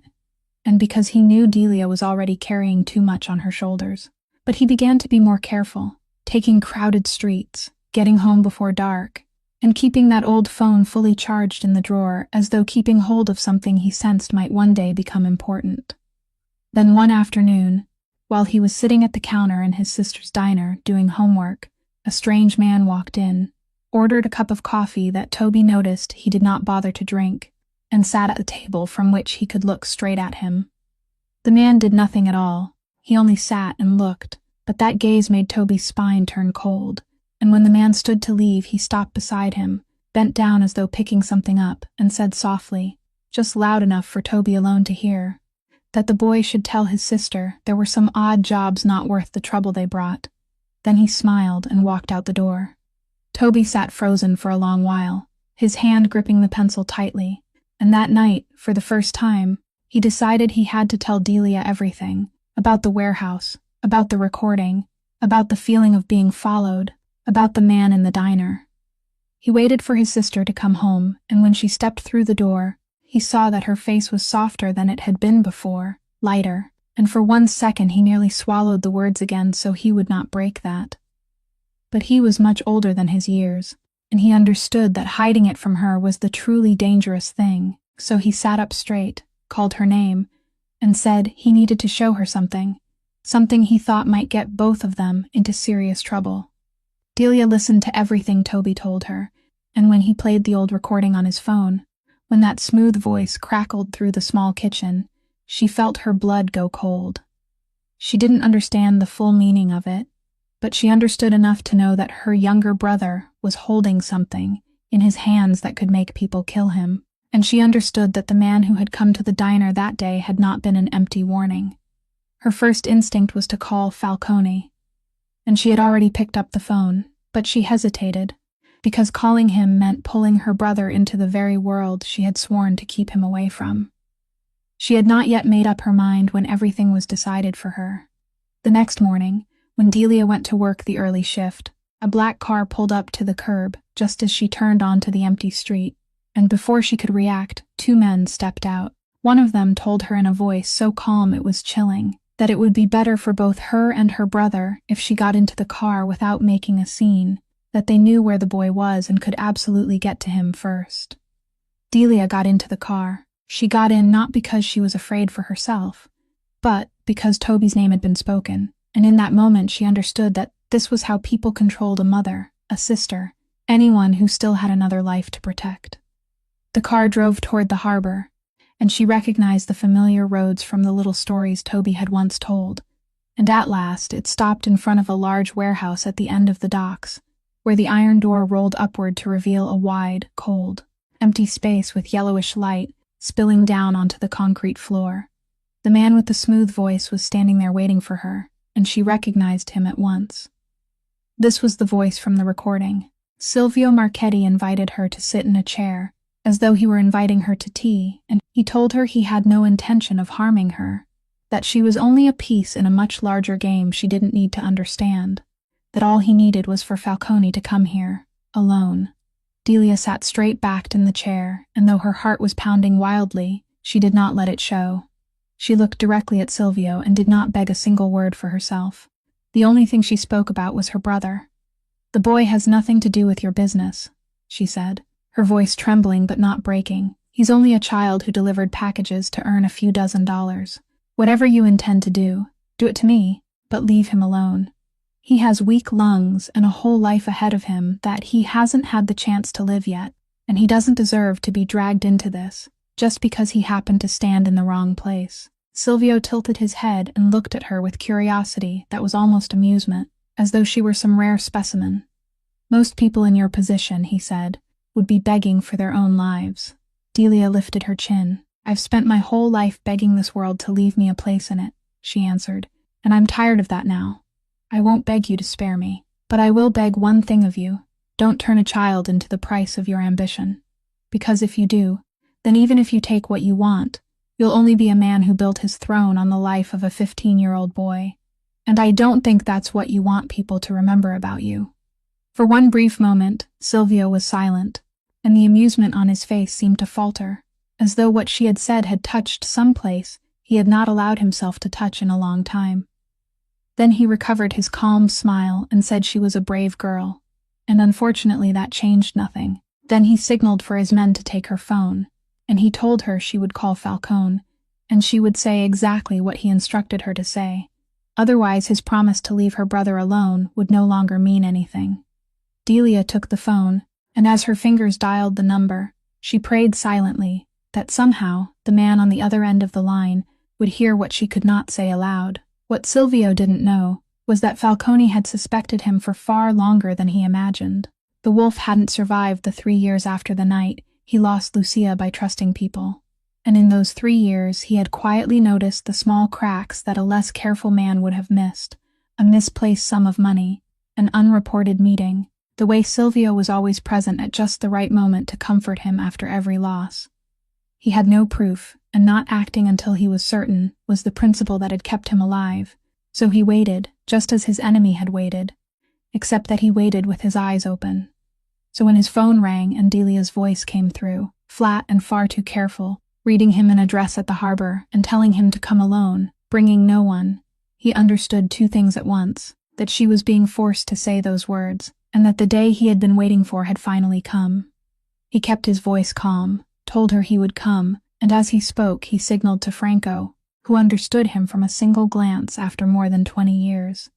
and because he knew Delia was already carrying too much on her shoulders. But he began to be more careful, taking crowded streets, getting home before dark, and keeping that old phone fully charged in the drawer as though keeping hold of something he sensed might one day become important. Then one afternoon, while he was sitting at the counter in his sister's diner doing homework, a strange man walked in, ordered a cup of coffee that Toby noticed he did not bother to drink, and sat at the table from which he could look straight at him. The man did nothing at all. He only sat and looked, but that gaze made Toby's spine turn cold, and when the man stood to leave, he stopped beside him, bent down as though picking something up, and said softly, just loud enough for Toby alone to hear, that the boy should tell his sister there were some odd jobs not worth the trouble they brought. Then he smiled and walked out the door. Toby sat frozen for a long while, his hand gripping the pencil tightly, and that night, for the first time, he decided he had to tell Delia everything, about the warehouse, about the recording, about the feeling of being followed, about the man in the diner. He waited for his sister to come home, and when she stepped through the door, he saw that her face was softer than it had been before, lighter, and for 1 second he nearly swallowed the words again so he would not break that. But he was much older than his years. and he understood that hiding it from her was the truly dangerous thing. So he sat up straight, called her name, and said he needed to show her something he thought might get both of them into serious trouble. Delia listened to everything Toby told her, and when he played the old recording on his phone, when that smooth voice crackled through the small kitchen, she felt her blood go cold. She didn't understand the full meaning of it, but she understood enough to know that her younger brother was holding something in his hands that could make people kill him, and she understood that the man who had come to the diner that day had not been an empty warning. Her first instinct was to call Falcone, and she had already picked up the phone, but she hesitated, because calling him meant pulling her brother into the very world she had sworn to keep him away from. She had not yet made up her mind when everything was decided for her. The next morning, when Delia went to work the early shift, a black car pulled up to the curb just as she turned onto the empty street, and before she could react, two men stepped out. One of them told her in a voice so calm it was chilling that it would be better for both her and her brother if she got into the car without making a scene, that they knew where the boy was and could absolutely get to him first. Delia got into the car. She got in not because she was afraid for herself, but because Toby's name had been spoken, and in that moment she understood that this was how people controlled a mother, a sister, anyone who still had another life to protect. The car drove toward the harbor, and she recognized the familiar roads from the little stories Toby had once told, and at last it stopped in front of a large warehouse at the end of the docks, where the iron door rolled upward to reveal a wide, cold, empty space with yellowish light spilling down onto the concrete floor. The man with the smooth voice was standing there waiting for her, and she recognized him at once. This was the voice from the recording. Silvio Marchetti invited her to sit in a chair, as though he were inviting her to tea, and he told her he had no intention of harming her, that she was only a piece in a much larger game she didn't need to understand, that all he needed was for Falcone to come here, alone. Delia sat straight-backed in the chair, and though her heart was pounding wildly, she did not let it show. She looked directly at Silvio and did not beg a single word for herself. The only thing she spoke about was her brother. "The boy has nothing to do with your business," she said, her voice trembling but not breaking. "He's only a child who delivered packages to earn a few $dozen. Whatever you intend to do it to me, but leave him alone. He has weak lungs and a whole life ahead of him that he hasn't had the chance to live yet, and he doesn't deserve to be dragged into this, just because he happened to stand in the wrong place." Silvio tilted his head and looked at her with curiosity that was almost amusement, as though she were some rare specimen. "Most people in your position," he said, "would be begging for their own lives." Delia lifted her chin. "I've spent my whole life begging this world to leave me a place in it," she answered, "and I'm tired of that now. I won't beg you to spare me, but I will beg one thing of you. Don't turn a child into the price of your ambition. Because if you do, then even if you take what you want, you'll only be a man who built his throne on the life of a 15-year-old boy. And I don't think that's what you want people to remember about you." For one brief moment, Silvio was silent, and the amusement on his face seemed to falter, as though what she had said had touched some place he had not allowed himself to touch in a long time. Then he recovered his calm smile and said she was a brave girl, and unfortunately that changed nothing. Then he signaled for his men to take her phone, and he told her she would call Falcone, and she would say exactly what he instructed her to say. Otherwise his promise to leave her brother alone would no longer mean anything. Delia took the phone, and as her fingers dialed the number, she prayed silently that somehow the man on the other end of the line would hear what she could not say aloud. What Silvio didn't know was that Falcone had suspected him for far longer than he imagined. The wolf hadn't survived the 3 years after the night he lost Lucia by trusting people, and in those 3 years he had quietly noticed the small cracks that a less careful man would have missed: a misplaced sum of money, an unreported meeting, the way Silvio was always present at just the right moment to comfort him after every loss. He had no proof, and not acting until he was certain was the principle that had kept him alive, so he waited, just as his enemy had waited, except that he waited with his eyes open. So when his phone rang and Delia's voice came through, flat and far too careful, reading him an address at the harbor and telling him to come alone, bringing no one, he understood two things at once: that she was being forced to say those words, and that the day he had been waiting for had finally come. He kept his voice calm, told her he would come, and as he spoke he signaled to Franco, who understood him from a single glance after more than 20 years.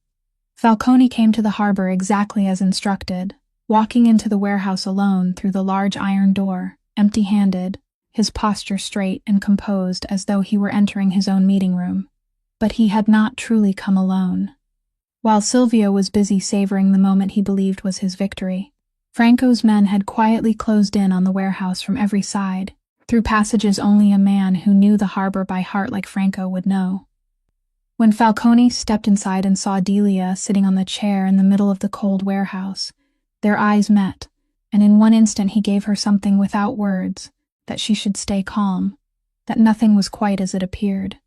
Falcone came to the harbor exactly as instructed, walking into the warehouse alone through the large iron door, empty-handed, his posture straight and composed as though he were entering his own meeting room. But he had not truly come alone. While Silvio was busy savoring the moment he believed was his victory, Franco's men had quietly closed in on the warehouse from every side, through passages only a man who knew the harbor by heart like Franco would know. When Falcone stepped inside and saw Delia sitting on the chair in the middle of the cold warehouse, their eyes met, and in one instant he gave her something without words, that she should stay calm, that nothing was quite as it appeared.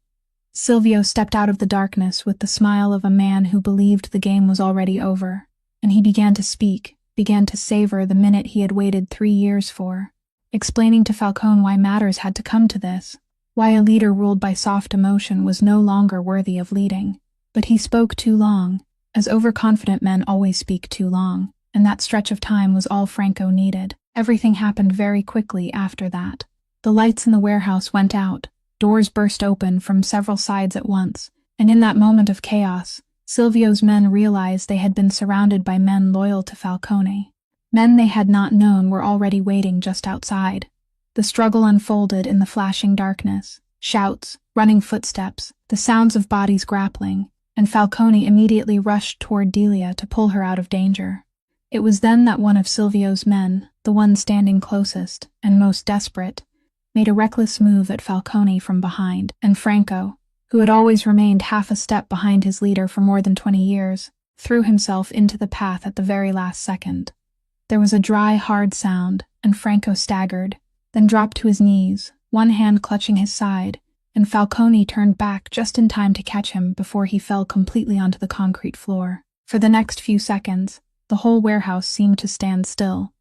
Silvio stepped out of the darkness with the smile of a man who believed the game was already over, and he began to speak, began to savor the minute he had waited 3 years for, explaining to Falcone why matters had to come to this, why a leader ruled by soft emotion was no longer worthy of leading. But he spoke too long, as overconfident men always speak too long, and that stretch of time was all Franco needed. Everything happened very quickly after that. The lights in the warehouse went out, doors burst open from several sides at once, and in that moment of chaos, Silvio's men realized they had been surrounded by men loyal to Falcone. Men they had not known were already waiting just outside. The struggle unfolded in the flashing darkness, shouts, running footsteps, the sounds of bodies grappling, and Falcone immediately rushed toward Delia to pull her out of danger. It was then that one of Silvio's men, the one standing closest and most desperate, made a reckless move at Falcone from behind, and Franco, who had always remained half a step behind his leader for more than 20 years, threw himself into the path at the very last second. There was a dry, hard sound, and Franco staggered, then dropped to his knees, one hand clutching his side, and Falcone turned back just in time to catch him before he fell completely onto the concrete floor. For the next few seconds, the whole warehouse seemed to stand still.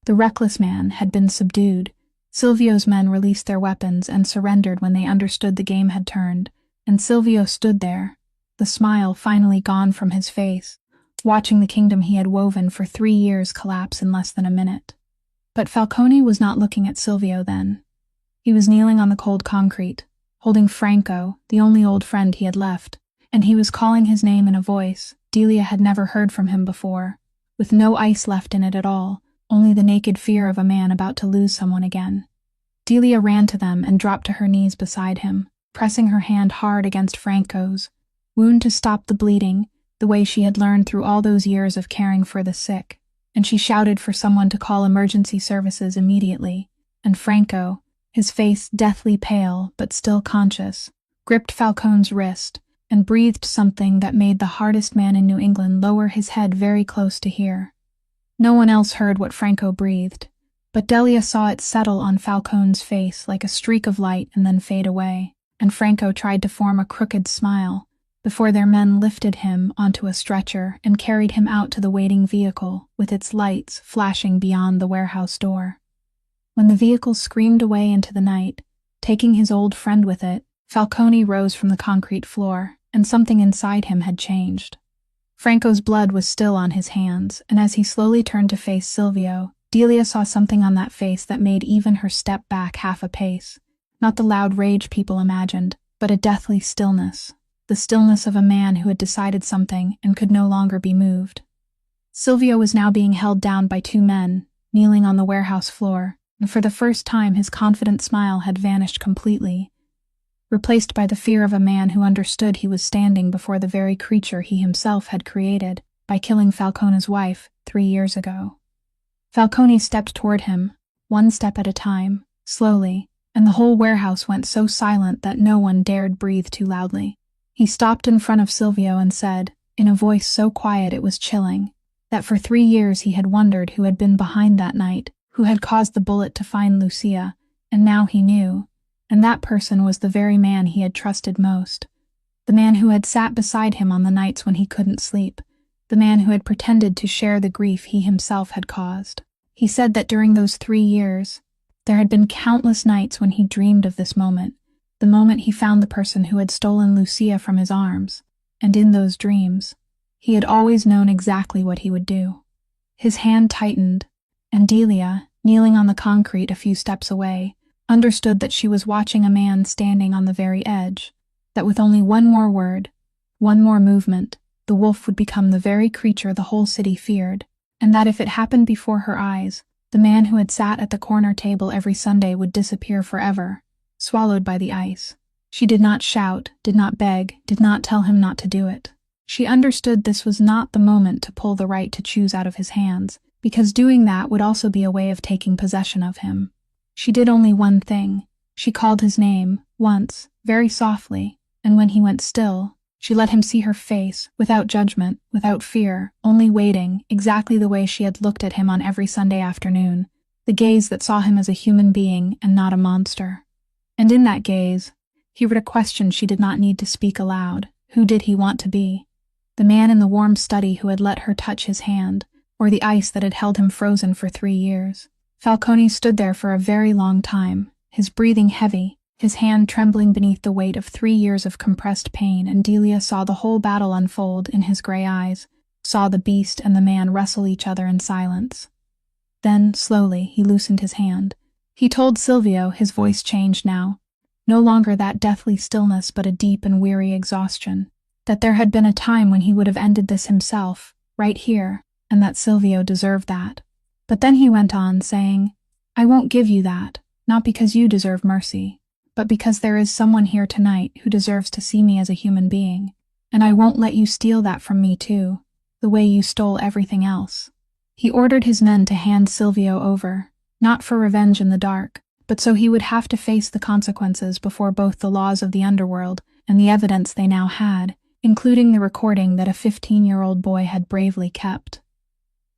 The reckless man had been subdued. Silvio's men released their weapons and surrendered when they understood the game had turned, and Silvio stood there, the smile finally gone from his face, watching the kingdom he had woven for 3 years collapse in less than a minute. But Falcone was not looking at Silvio then. He was kneeling on the cold concrete, holding Franco, the only old friend he had left, and he was calling his name in a voice Delia had never heard from him before, with no ice left in it at all, only the naked fear of a man about to lose someone again. Delia ran to them and dropped to her knees beside him, pressing her hand hard against Franco's, wound to stop the bleeding, the way she had learned through all those years of caring for the sick, and she shouted for someone to call emergency services immediately, and Franco, his face deathly pale but still conscious, gripped Falcone's wrist and breathed something that made the hardest man in New England lower his head very close to hear. No one else heard what Franco breathed, but Delia saw it settle on Falcone's face like a streak of light and then fade away, and Franco tried to form a crooked smile before their men lifted him onto a stretcher and carried him out to the waiting vehicle with its lights flashing beyond the warehouse door. When the vehicle screamed away into the night, taking his old friend with it, Falcone rose from the concrete floor, and something inside him had changed. Franco's blood was still on his hands, and as he slowly turned to face Silvio, Delia saw something on that face that made even her step back half a pace. Not the loud rage people imagined, but a deathly stillness. The stillness of a man who had decided something and could no longer be moved. Silvio was now being held down by 2 men, kneeling on the warehouse floor, and for the first time his confident smile had vanished completely, replaced by the fear of a man who understood he was standing before the very creature he himself had created by killing Falcone's wife 3 years ago. Falcone stepped toward him, 1 step at a time, slowly, and the whole warehouse went so silent that no one dared breathe too loudly. He stopped in front of Silvio and said, in a voice so quiet it was chilling, that for 3 years he had wondered who had been behind that night, who had caused the bullet to find Lucia, and now he knew, and that person was the very man he had trusted most, the man who had sat beside him on the nights when he couldn't sleep, the man who had pretended to share the grief he himself had caused. He said that during those 3 years, there had been countless nights when he dreamed of this moment, the moment he found the person who had stolen Lucia from his arms, and in those dreams, he had always known exactly what he would do. His hand tightened, and Delia, kneeling on the concrete a few steps away, understood that she was watching a man standing on the very edge, that with only one more word, one more movement, the wolf would become the very creature the whole city feared, and that if it happened before her eyes, the man who had sat at the corner table every Sunday would disappear forever, swallowed by the ice. She did not shout, did not beg, did not tell him not to do it. She understood this was not the moment to pull the right to choose out of his hands, because doing that would also be a way of taking possession of him. She did only one thing. She called his name, once, very softly, and when he went still, she let him see her face, without judgment, without fear, only waiting, exactly the way she had looked at him on every Sunday afternoon, the gaze that saw him as a human being and not a monster. And in that gaze, he read a question she did not need to speak aloud. Who did he want to be? The man in the warm study who had let her touch his hand, or the ice that had held him frozen for 3 years? Falcone stood there for a very long time, his breathing heavy, his hand trembling beneath the weight of 3 years of compressed pain, and Delia saw the whole battle unfold in his gray eyes, saw the beast and the man wrestle each other in silence. Then, slowly, he loosened his hand. He told Silvio, his voice changed now, no longer that deathly stillness but a deep and weary exhaustion, that there had been a time when he would have ended this himself, right here, and that Silvio deserved that. But then he went on, saying, I won't give you that, not because you deserve mercy, but because there is someone here tonight who deserves to see me as a human being, and I won't let you steal that from me too, the way you stole everything else. He ordered his men to hand Silvio over, not for revenge in the dark, but so he would have to face the consequences before both the laws of the underworld and the evidence they now had, including the recording that a 15-year-old boy had bravely kept.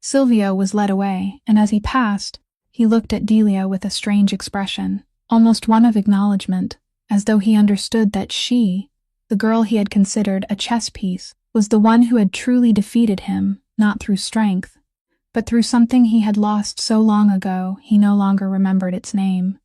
Silvio was led away, and as he passed, he looked at Delia with a strange expression, almost one of acknowledgement, as though he understood that she, the girl he had considered a chess piece, was the one who had truly defeated him, not through strength, but through something he had lost so long ago he no longer remembered its name.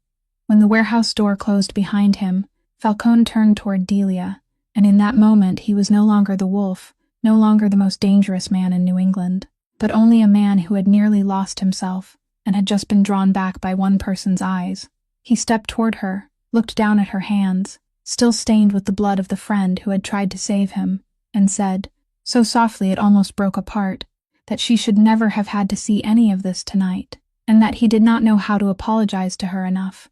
When the warehouse door closed behind him, Falcone turned toward Delia, and in that moment he was no longer the wolf, no longer the most dangerous man in New England, but only a man who had nearly lost himself and had just been drawn back by one person's eyes. He stepped toward her, looked down at her hands, still stained with the blood of the friend who had tried to save him, and said, so softly it almost broke apart, that she should never have had to see any of this tonight, and that he did not know how to apologize to her enough.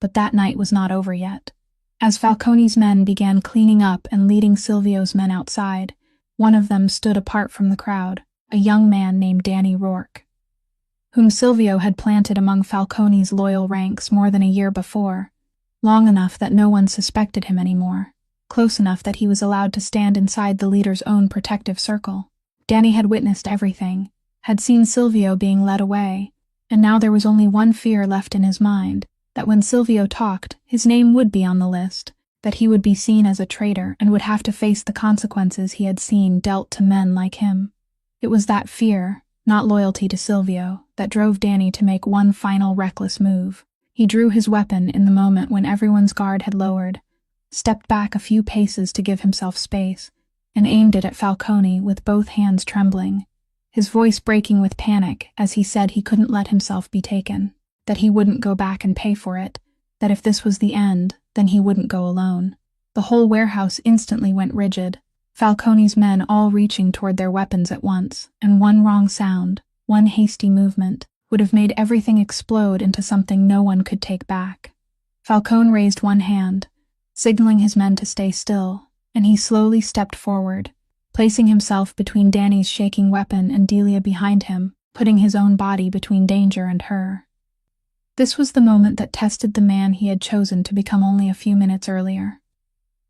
But that night was not over yet. As Falcone's men began cleaning up and leading Silvio's men outside, one of them stood apart from the crowd, a young man named Danny Rourke, whom Silvio had planted among Falcone's loyal ranks more than a year before, long enough that no one suspected him anymore, close enough that he was allowed to stand inside the leader's own protective circle. Danny had witnessed everything, had seen Silvio being led away, and now there was only one fear left in his mind, that when Silvio talked, his name would be on the list, that he would be seen as a traitor and would have to face the consequences he had seen dealt to men like him. It was that fear, not loyalty to Silvio, that drove Danny to make one final reckless move. He drew his weapon in the moment when everyone's guard had lowered, stepped back a few paces to give himself space, and aimed it at Falcone with both hands trembling, his voice breaking with panic as he said he couldn't let himself be taken, that he wouldn't go back and pay for it, that if this was the end, then he wouldn't go alone. The whole warehouse instantly went rigid, Falcone's men all reaching toward their weapons at once, and one wrong sound, one hasty movement, would have made everything explode into something no one could take back. Falcone raised one hand, signaling his men to stay still, and he slowly stepped forward, placing himself between Danny's shaking weapon and Delia behind him, putting his own body between danger and her. This was the moment that tested the man he had chosen to become only a few minutes earlier.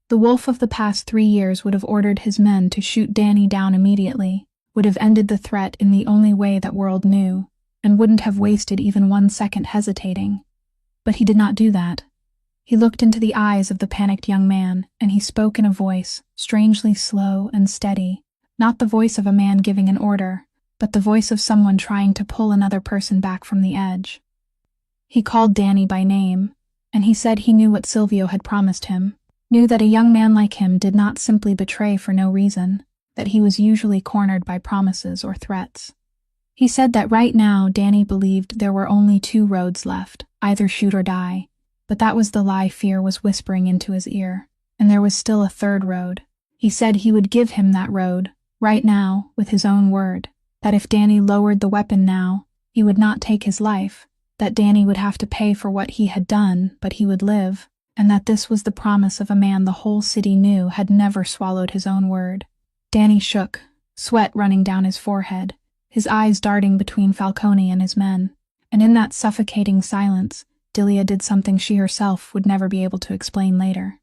The wolf of the past 3 years would have ordered his men to shoot Danny down immediately, would have ended the threat in the only way that world knew, and wouldn't have wasted even 1 second hesitating. But he did not do that. He looked into the eyes of the panicked young man, and he spoke in a voice, strangely slow and steady, not the voice of a man giving an order, but the voice of someone trying to pull another person back from the edge. He called Danny by name, and he said he knew what Silvio had promised him, knew that a young man like him did not simply betray for no reason, that he was usually cornered by promises or threats. He said that right now Danny believed there were only two roads left, either shoot or die, but that was the lie fear was whispering into his ear, and there was still a third road. He said he would give him that road, right now, with his own word, that if Danny lowered the weapon now, he would not take his life, that Danny would have to pay for what he had done, but he would live, and that this was the promise of a man the whole city knew had never swallowed his own word. Danny shook, sweat running down his forehead, his eyes darting between Falcone and his men, and in that suffocating silence, Delia did something she herself would never be able to explain later.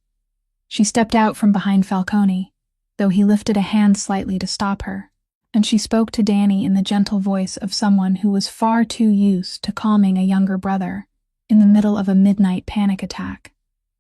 She stepped out from behind Falcone, though he lifted a hand slightly to stop her, and she spoke to Danny in the gentle voice of someone who was far too used to calming a younger brother in the middle of a midnight panic attack.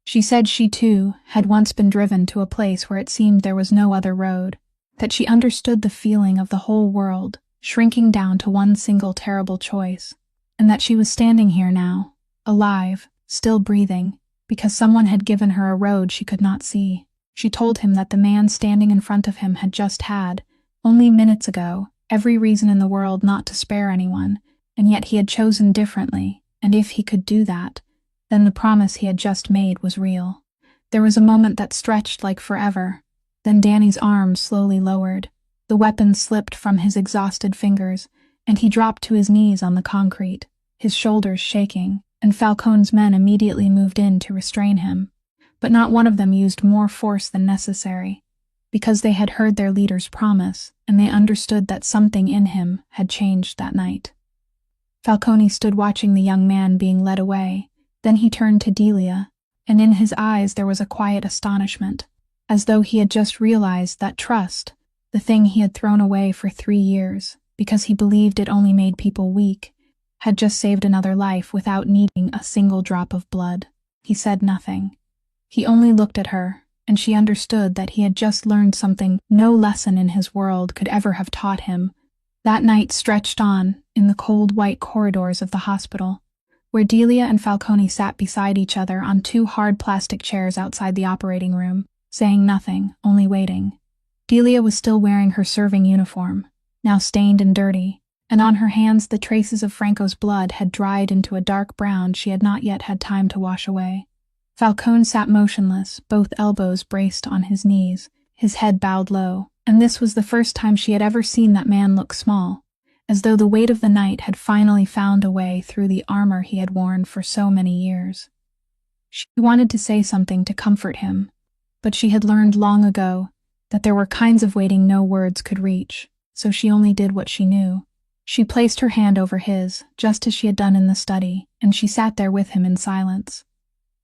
She said she, too, had once been driven to a place where it seemed there was no other road, that she understood the feeling of the whole world shrinking down to one single terrible choice, and that she was standing here now, alive, still breathing, because someone had given her a road she could not see. She told him that the man standing in front of him had just had, only minutes ago, every reason in the world not to spare anyone, and yet he had chosen differently, and if he could do that, then the promise he had just made was real. There was a moment that stretched like forever, then Danny's arms slowly lowered, the weapon slipped from his exhausted fingers, and he dropped to his knees on the concrete, his shoulders shaking, and Falcone's men immediately moved in to restrain him. But not one of them used more force than necessary, because they had heard their leader's promise, and they understood that something in him had changed that night. Falcone stood watching the young man being led away, then he turned to Delia, and in his eyes there was a quiet astonishment, as though he had just realized that trust, the thing he had thrown away for 3 years, because he believed it only made people weak, had just saved another life without needing a single drop of blood. He said nothing. He only looked at her, and she understood that he had just learned something no lesson in his world could ever have taught him. That night stretched on, in the cold white corridors of the hospital, where Delia and Falcone sat beside each other on 2 hard plastic chairs outside the operating room, saying nothing, only waiting. Delia was still wearing her serving uniform, now stained and dirty, and on her hands the traces of Franco's blood had dried into a dark brown she had not yet had time to wash away. Falcone sat motionless, both elbows braced on his knees, his head bowed low, and this was the first time she had ever seen that man look small, as though the weight of the night had finally found a way through the armor he had worn for so many years. She wanted to say something to comfort him, but she had learned long ago that there were kinds of waiting no words could reach, so she only did what she knew. She placed her hand over his, just as she had done in the study, and she sat there with him in silence.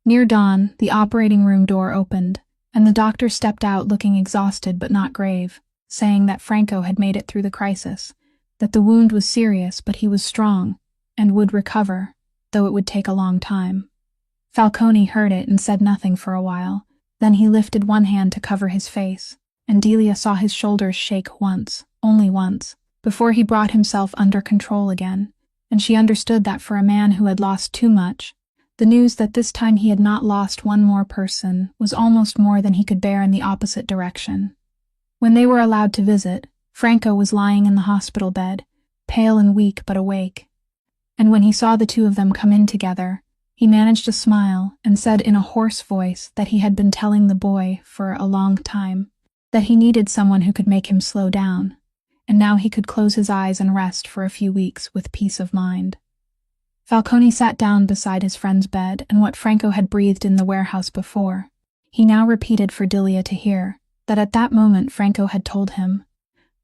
Near dawn, the operating room door opened, and the doctor stepped out looking exhausted but not grave, saying that Franco had made it through the crisis, that the wound was serious but he was strong, and would recover, though it would take a long time. Falcone heard it and said nothing for a while, then he lifted one hand to cover his face, and Delia saw his shoulders shake once, only once, before he brought himself under control again, and she understood that for a man who had lost too much, the news that this time he had not lost one more person was almost more than he could bear in the opposite direction. When they were allowed to visit, Franco was lying in the hospital bed, pale and weak but awake, and when he saw the two of them come in together, he managed a smile and said in a hoarse voice that he had been telling the boy for a long time, that he needed someone who could make him slow down, and now he could close his eyes and rest for a few weeks with peace of mind. Falcone sat down beside his friend's bed, and what Franco had breathed in the warehouse before, he now repeated for Delia to hear, that at that moment Franco had told him,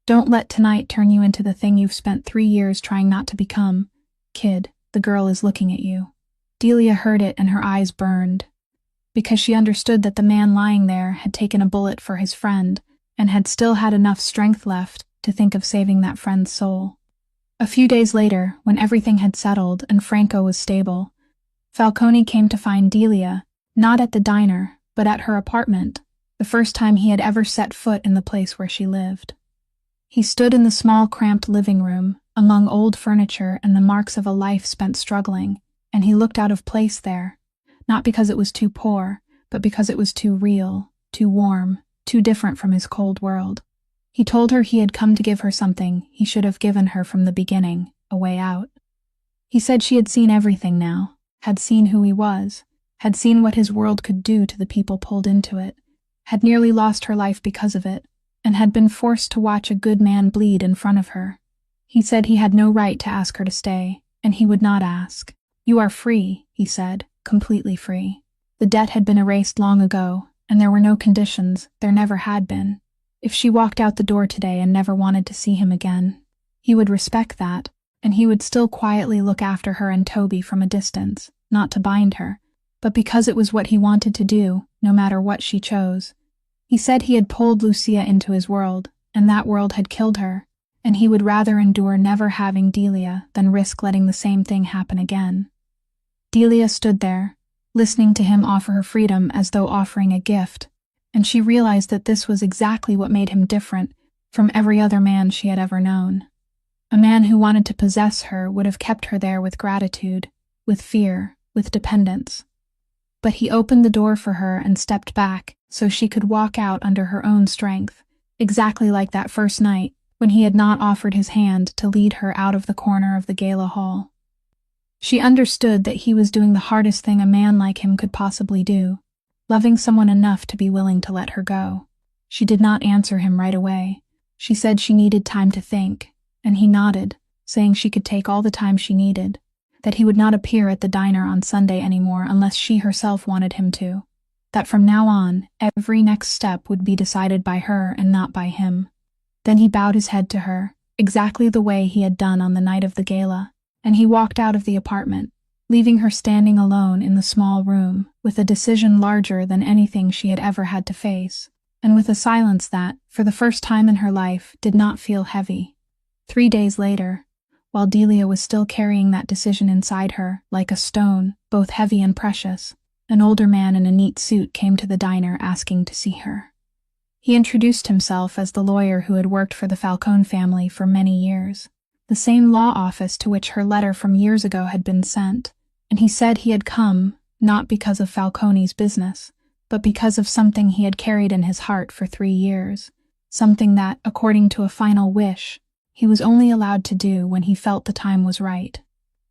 "Don't let tonight turn you into the thing you've spent 3 years trying not to become. Kid, the girl is looking at you." Delia heard it and her eyes burned, because she understood that the man lying there had taken a bullet for his friend and had still had enough strength left to think of saving that friend's soul. A few days later, when everything had settled and Franco was stable, Falcone came to find Delia, not at the diner, but at her apartment, the first time he had ever set foot in the place where she lived. He stood in the small, cramped living room, among old furniture and the marks of a life spent struggling, and he looked out of place there, not because it was too poor, but because it was too real, too warm, too different from his cold world. He told her he had come to give her something he should have given her from the beginning, a way out. He said she had seen everything now, had seen who he was, had seen what his world could do to the people pulled into it, had nearly lost her life because of it, and had been forced to watch a good man bleed in front of her. He said he had no right to ask her to stay, and he would not ask. "You are free," he said, completely free. The debt had been erased long ago, and there were no conditions, there never had been. If she walked out the door today and never wanted to see him again, he would respect that, and he would still quietly look after her and Toby from a distance, not to bind her, but because it was what he wanted to do, no matter what she chose. He said he had pulled Lucia into his world, and that world had killed her, and he would rather endure never having Delia than risk letting the same thing happen again. Delia stood there, listening to him offer her freedom as though offering a gift, and she realized that this was exactly what made him different from every other man she had ever known. A man who wanted to possess her would have kept her there with gratitude, with fear, with dependence. But he opened the door for her and stepped back so she could walk out under her own strength, exactly like that first night when he had not offered his hand to lead her out of the corner of the gala hall. She understood that he was doing the hardest thing a man like him could possibly do, loving someone enough to be willing to let her go. She did not answer him right away. She said she needed time to think, and he nodded, saying she could take all the time she needed, that he would not appear at the diner on Sunday anymore unless she herself wanted him to, that from now on, every next step would be decided by her and not by him. Then he bowed his head to her, exactly the way he had done on the night of the gala, and he walked out of the apartment, leaving her standing alone in the small room, with a decision larger than anything she had ever had to face, and with a silence that, for the first time in her life, did not feel heavy. 3 days later, while Delia was still carrying that decision inside her, like a stone, both heavy and precious, an older man in a neat suit came to the diner asking to see her. He introduced himself as the lawyer who had worked for the Falcone family for many years, the same law office to which her letter from years ago had been sent, and he said he had come, not because of Falcone's business, but because of something he had carried in his heart for 3 years, something that, according to a final wish, he was only allowed to do when he felt the time was right.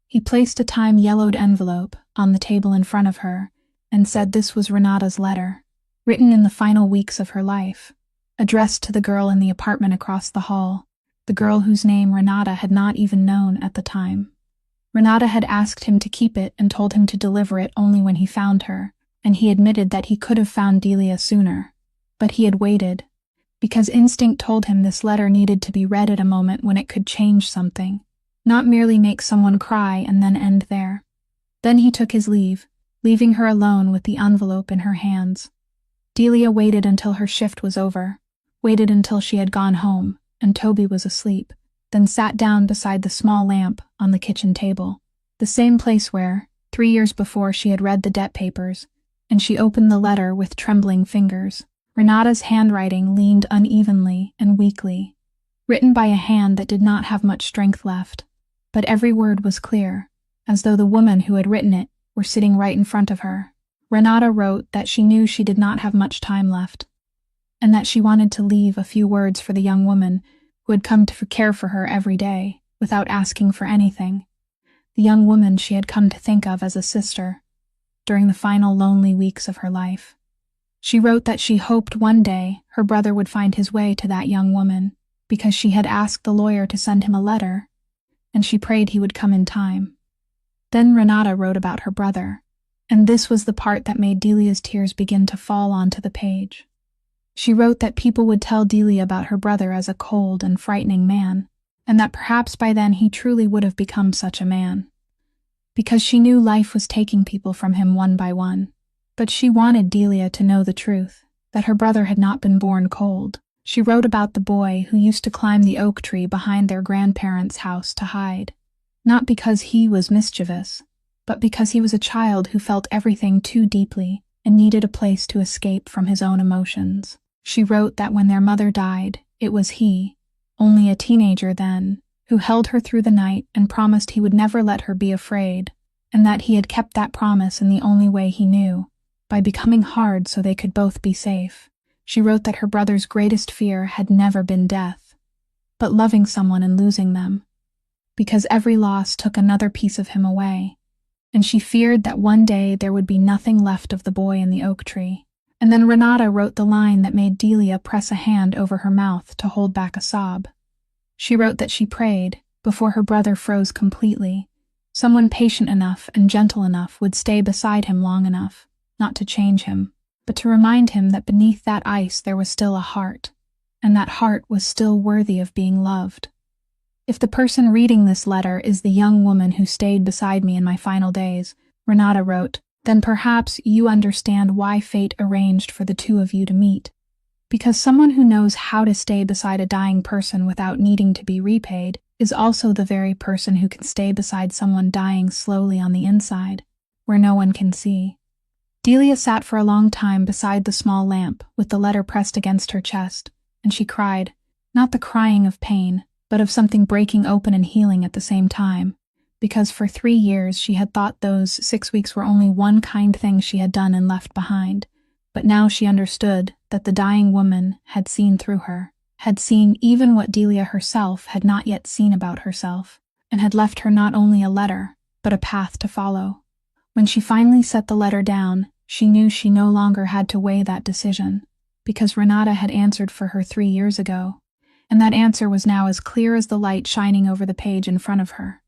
He placed a time-yellowed envelope on the table in front of her and said this was Renata's letter, written in the final weeks of her life, addressed to the girl in the apartment across the hall, the girl whose name Renata had not even known at the time. Renata had asked him to keep it and told him to deliver it only when he found her, and he admitted that he could have found Delia sooner, but he had waited, because instinct told him this letter needed to be read at a moment when it could change something, not merely make someone cry and then end there. Then he took his leave, leaving her alone with the envelope in her hands. Delia waited until her shift was over, waited until she had gone home and Toby was asleep, then sat down beside the small lamp on the kitchen table, the same place where, 3 years before, she had read the debt papers, and she opened the letter with trembling fingers. Renata's handwriting leaned unevenly and weakly, written by a hand that did not have much strength left, but every word was clear, as though the woman who had written it were sitting right in front of her. Renata wrote that she knew she did not have much time left, and that she wanted to leave a few words for the young woman who had come to care for her every day, without asking for anything, the young woman she had come to think of as a sister, during the final lonely weeks of her life. She wrote that she hoped one day her brother would find his way to that young woman, because she had asked the lawyer to send him a letter, and she prayed he would come in time. Then Renata wrote about her brother, and this was the part that made Delia's tears begin to fall onto the page. She wrote that people would tell Delia about her brother as a cold and frightening man, and that perhaps by then he truly would have become such a man. Because she knew life was taking people from him one by one. But she wanted Delia to know the truth, that her brother had not been born cold. She wrote about the boy who used to climb the oak tree behind their grandparents' house to hide, not because he was mischievous, but because he was a child who felt everything too deeply and needed a place to escape from his own emotions. She wrote that when their mother died, it was he, only a teenager then, who held her through the night and promised he would never let her be afraid, and that he had kept that promise in the only way he knew, by becoming hard so they could both be safe. She wrote that her brother's greatest fear had never been death, but loving someone and losing them, because every loss took another piece of him away, and she feared that one day there would be nothing left of the boy in the oak tree. And then Renata wrote the line that made Delia press a hand over her mouth to hold back a sob. She wrote that she prayed, before her brother froze completely, someone patient enough and gentle enough would stay beside him long enough, not to change him, but to remind him that beneath that ice there was still a heart, and that heart was still worthy of being loved. If the person reading this letter is the young woman who stayed beside me in my final days, Renata wrote, then perhaps you understand why fate arranged for the two of you to meet. Because someone who knows how to stay beside a dying person without needing to be repaid is also the very person who can stay beside someone dying slowly on the inside, where no one can see. Delia sat for a long time beside the small lamp, with the letter pressed against her chest, and she cried, not the crying of pain, but of something breaking open and healing at the same time, because for 3 years she had thought those 6 weeks were only one kind thing she had done and left behind, but now she understood that the dying woman had seen through her, had seen even what Delia herself had not yet seen about herself, and had left her not only a letter, but a path to follow. When she finally set the letter down, she knew she no longer had to weigh that decision, because Renata had answered for her 3 years ago, and that answer was now as clear as the light shining over the page in front of her.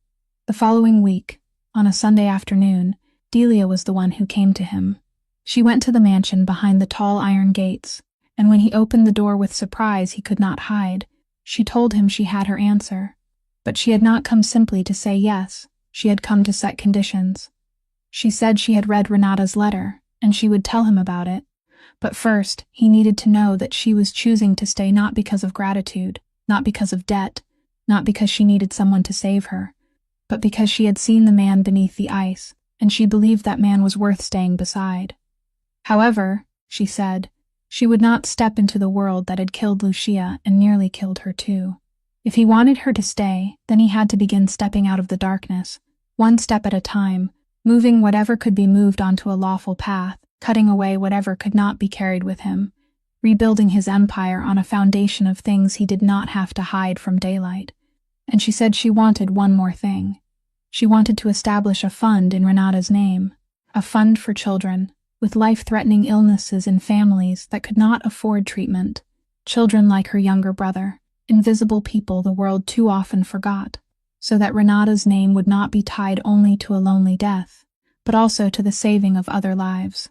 The following week, on a Sunday afternoon, Delia was the one who came to him. She went to the mansion behind the tall iron gates, and when he opened the door with surprise he could not hide, she told him she had her answer. But she had not come simply to say yes, she had come to set conditions. She said she had read Renata's letter, and she would tell him about it. But first, he needed to know that she was choosing to stay not because of gratitude, not because of debt, not because she needed someone to save her, but because she had seen the man beneath the ice, and she believed that man was worth staying beside. However, she said, she would not step into the world that had killed Lucia and nearly killed her too. If he wanted her to stay, then he had to begin stepping out of the darkness, one step at a time, moving whatever could be moved onto a lawful path, cutting away whatever could not be carried with him, rebuilding his empire on a foundation of things he did not have to hide from daylight. And she said she wanted one more thing. She wanted to establish a fund in Renata's name, a fund for children, with life-threatening illnesses in families that could not afford treatment, children like her younger brother, invisible people the world too often forgot, so that Renata's name would not be tied only to a lonely death, but also to the saving of other lives.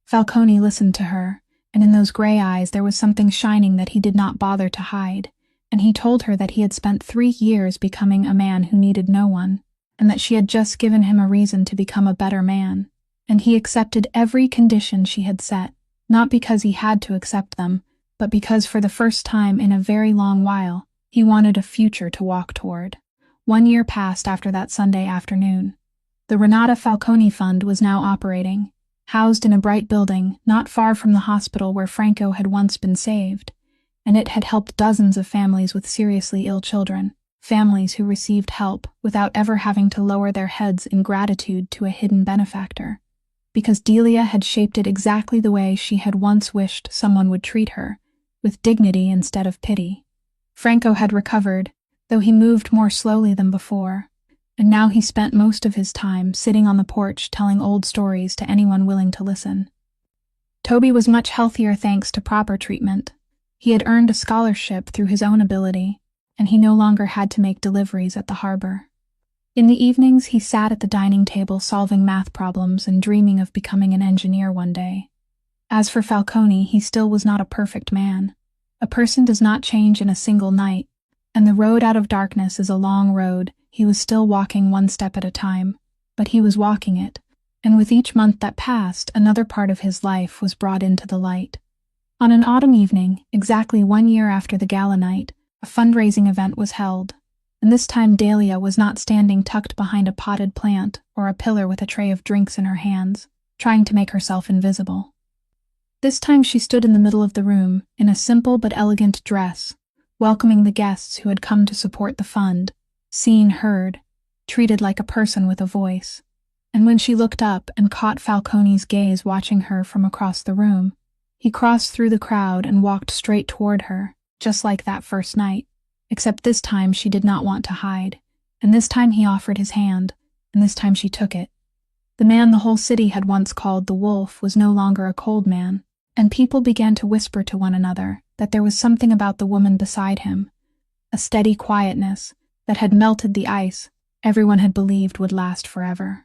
Falcone listened to her, and in those gray eyes there was something shining that he did not bother to hide, and he told her that he had spent 3 years becoming a man who needed no one, and that she had just given him a reason to become a better man, and he accepted every condition she had set, not because he had to accept them, but because for the first time in a very long while, he wanted a future to walk toward. 1 year passed after that Sunday afternoon. The Renata Falcone Fund was now operating, housed in a bright building not far from the hospital where Franco had once been saved, and it had helped dozens of families with seriously ill children, families who received help without ever having to lower their heads in gratitude to a hidden benefactor, because Delia had shaped it exactly the way she had once wished someone would treat her, with dignity instead of pity. Franco had recovered, though he moved more slowly than before, and now he spent most of his time sitting on the porch telling old stories to anyone willing to listen. Toby was much healthier thanks to proper treatment. He had earned a scholarship through his own ability, and he no longer had to make deliveries at the harbor. In the evenings he sat at the dining table solving math problems and dreaming of becoming an engineer one day. As for Falcone, he still was not a perfect man. A person does not change in a single night, and the road out of darkness is a long road. He was still walking one step at a time, but he was walking it, and with each month that passed, another part of his life was brought into the light. On an autumn evening, exactly 1 year after the gala night, a fundraising event was held, and this time Delia was not standing tucked behind a potted plant or a pillar with a tray of drinks in her hands, trying to make herself invisible. This time she stood in the middle of the room, in a simple but elegant dress, welcoming the guests who had come to support the fund, seen, heard, treated like a person with a voice. And when she looked up and caught Falcone's gaze watching her from across the room, He crossed through the crowd and walked straight toward her, just like that first night. Except this time she did not want to hide. And this time he offered his hand, and this time she took it. The man the whole city had once called the wolf was no longer a cold man, and people began to whisper to one another that there was something about the woman beside him, a steady quietness that had melted the ice everyone had believed would last forever.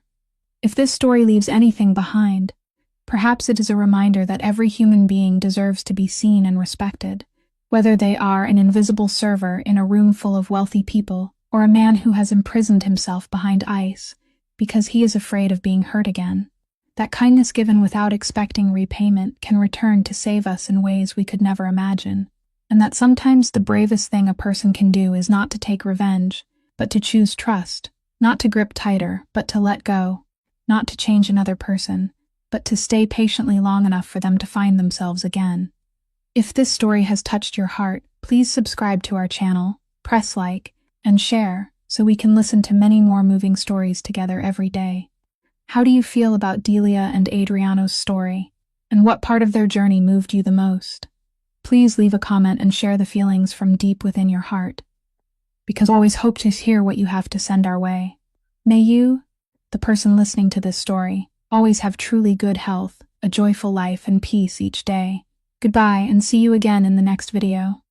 If this story leaves anything behind, perhaps it is a reminder that every human being deserves to be seen and respected, whether they are an invisible server in a room full of wealthy people or a man who has imprisoned himself behind ice because he is afraid of being hurt again. That kindness given without expecting repayment can return to save us in ways we could never imagine, and that sometimes the bravest thing a person can do is not to take revenge, but to choose trust, not to grip tighter, but to let go, not to change another person, but to stay patiently long enough for them to find themselves again. If this story has touched your heart, please subscribe to our channel, press like, and share so we can listen to many more moving stories together every day. How do you feel about Delia and Adriano's story? And what part of their journey moved you the most? Please leave a comment and share the feelings from deep within your heart, because we always hope to hear what you have to send our way. May you, the person listening to this story, always have truly good health, a joyful life, and peace each day. Goodbye, and see you again in the next video.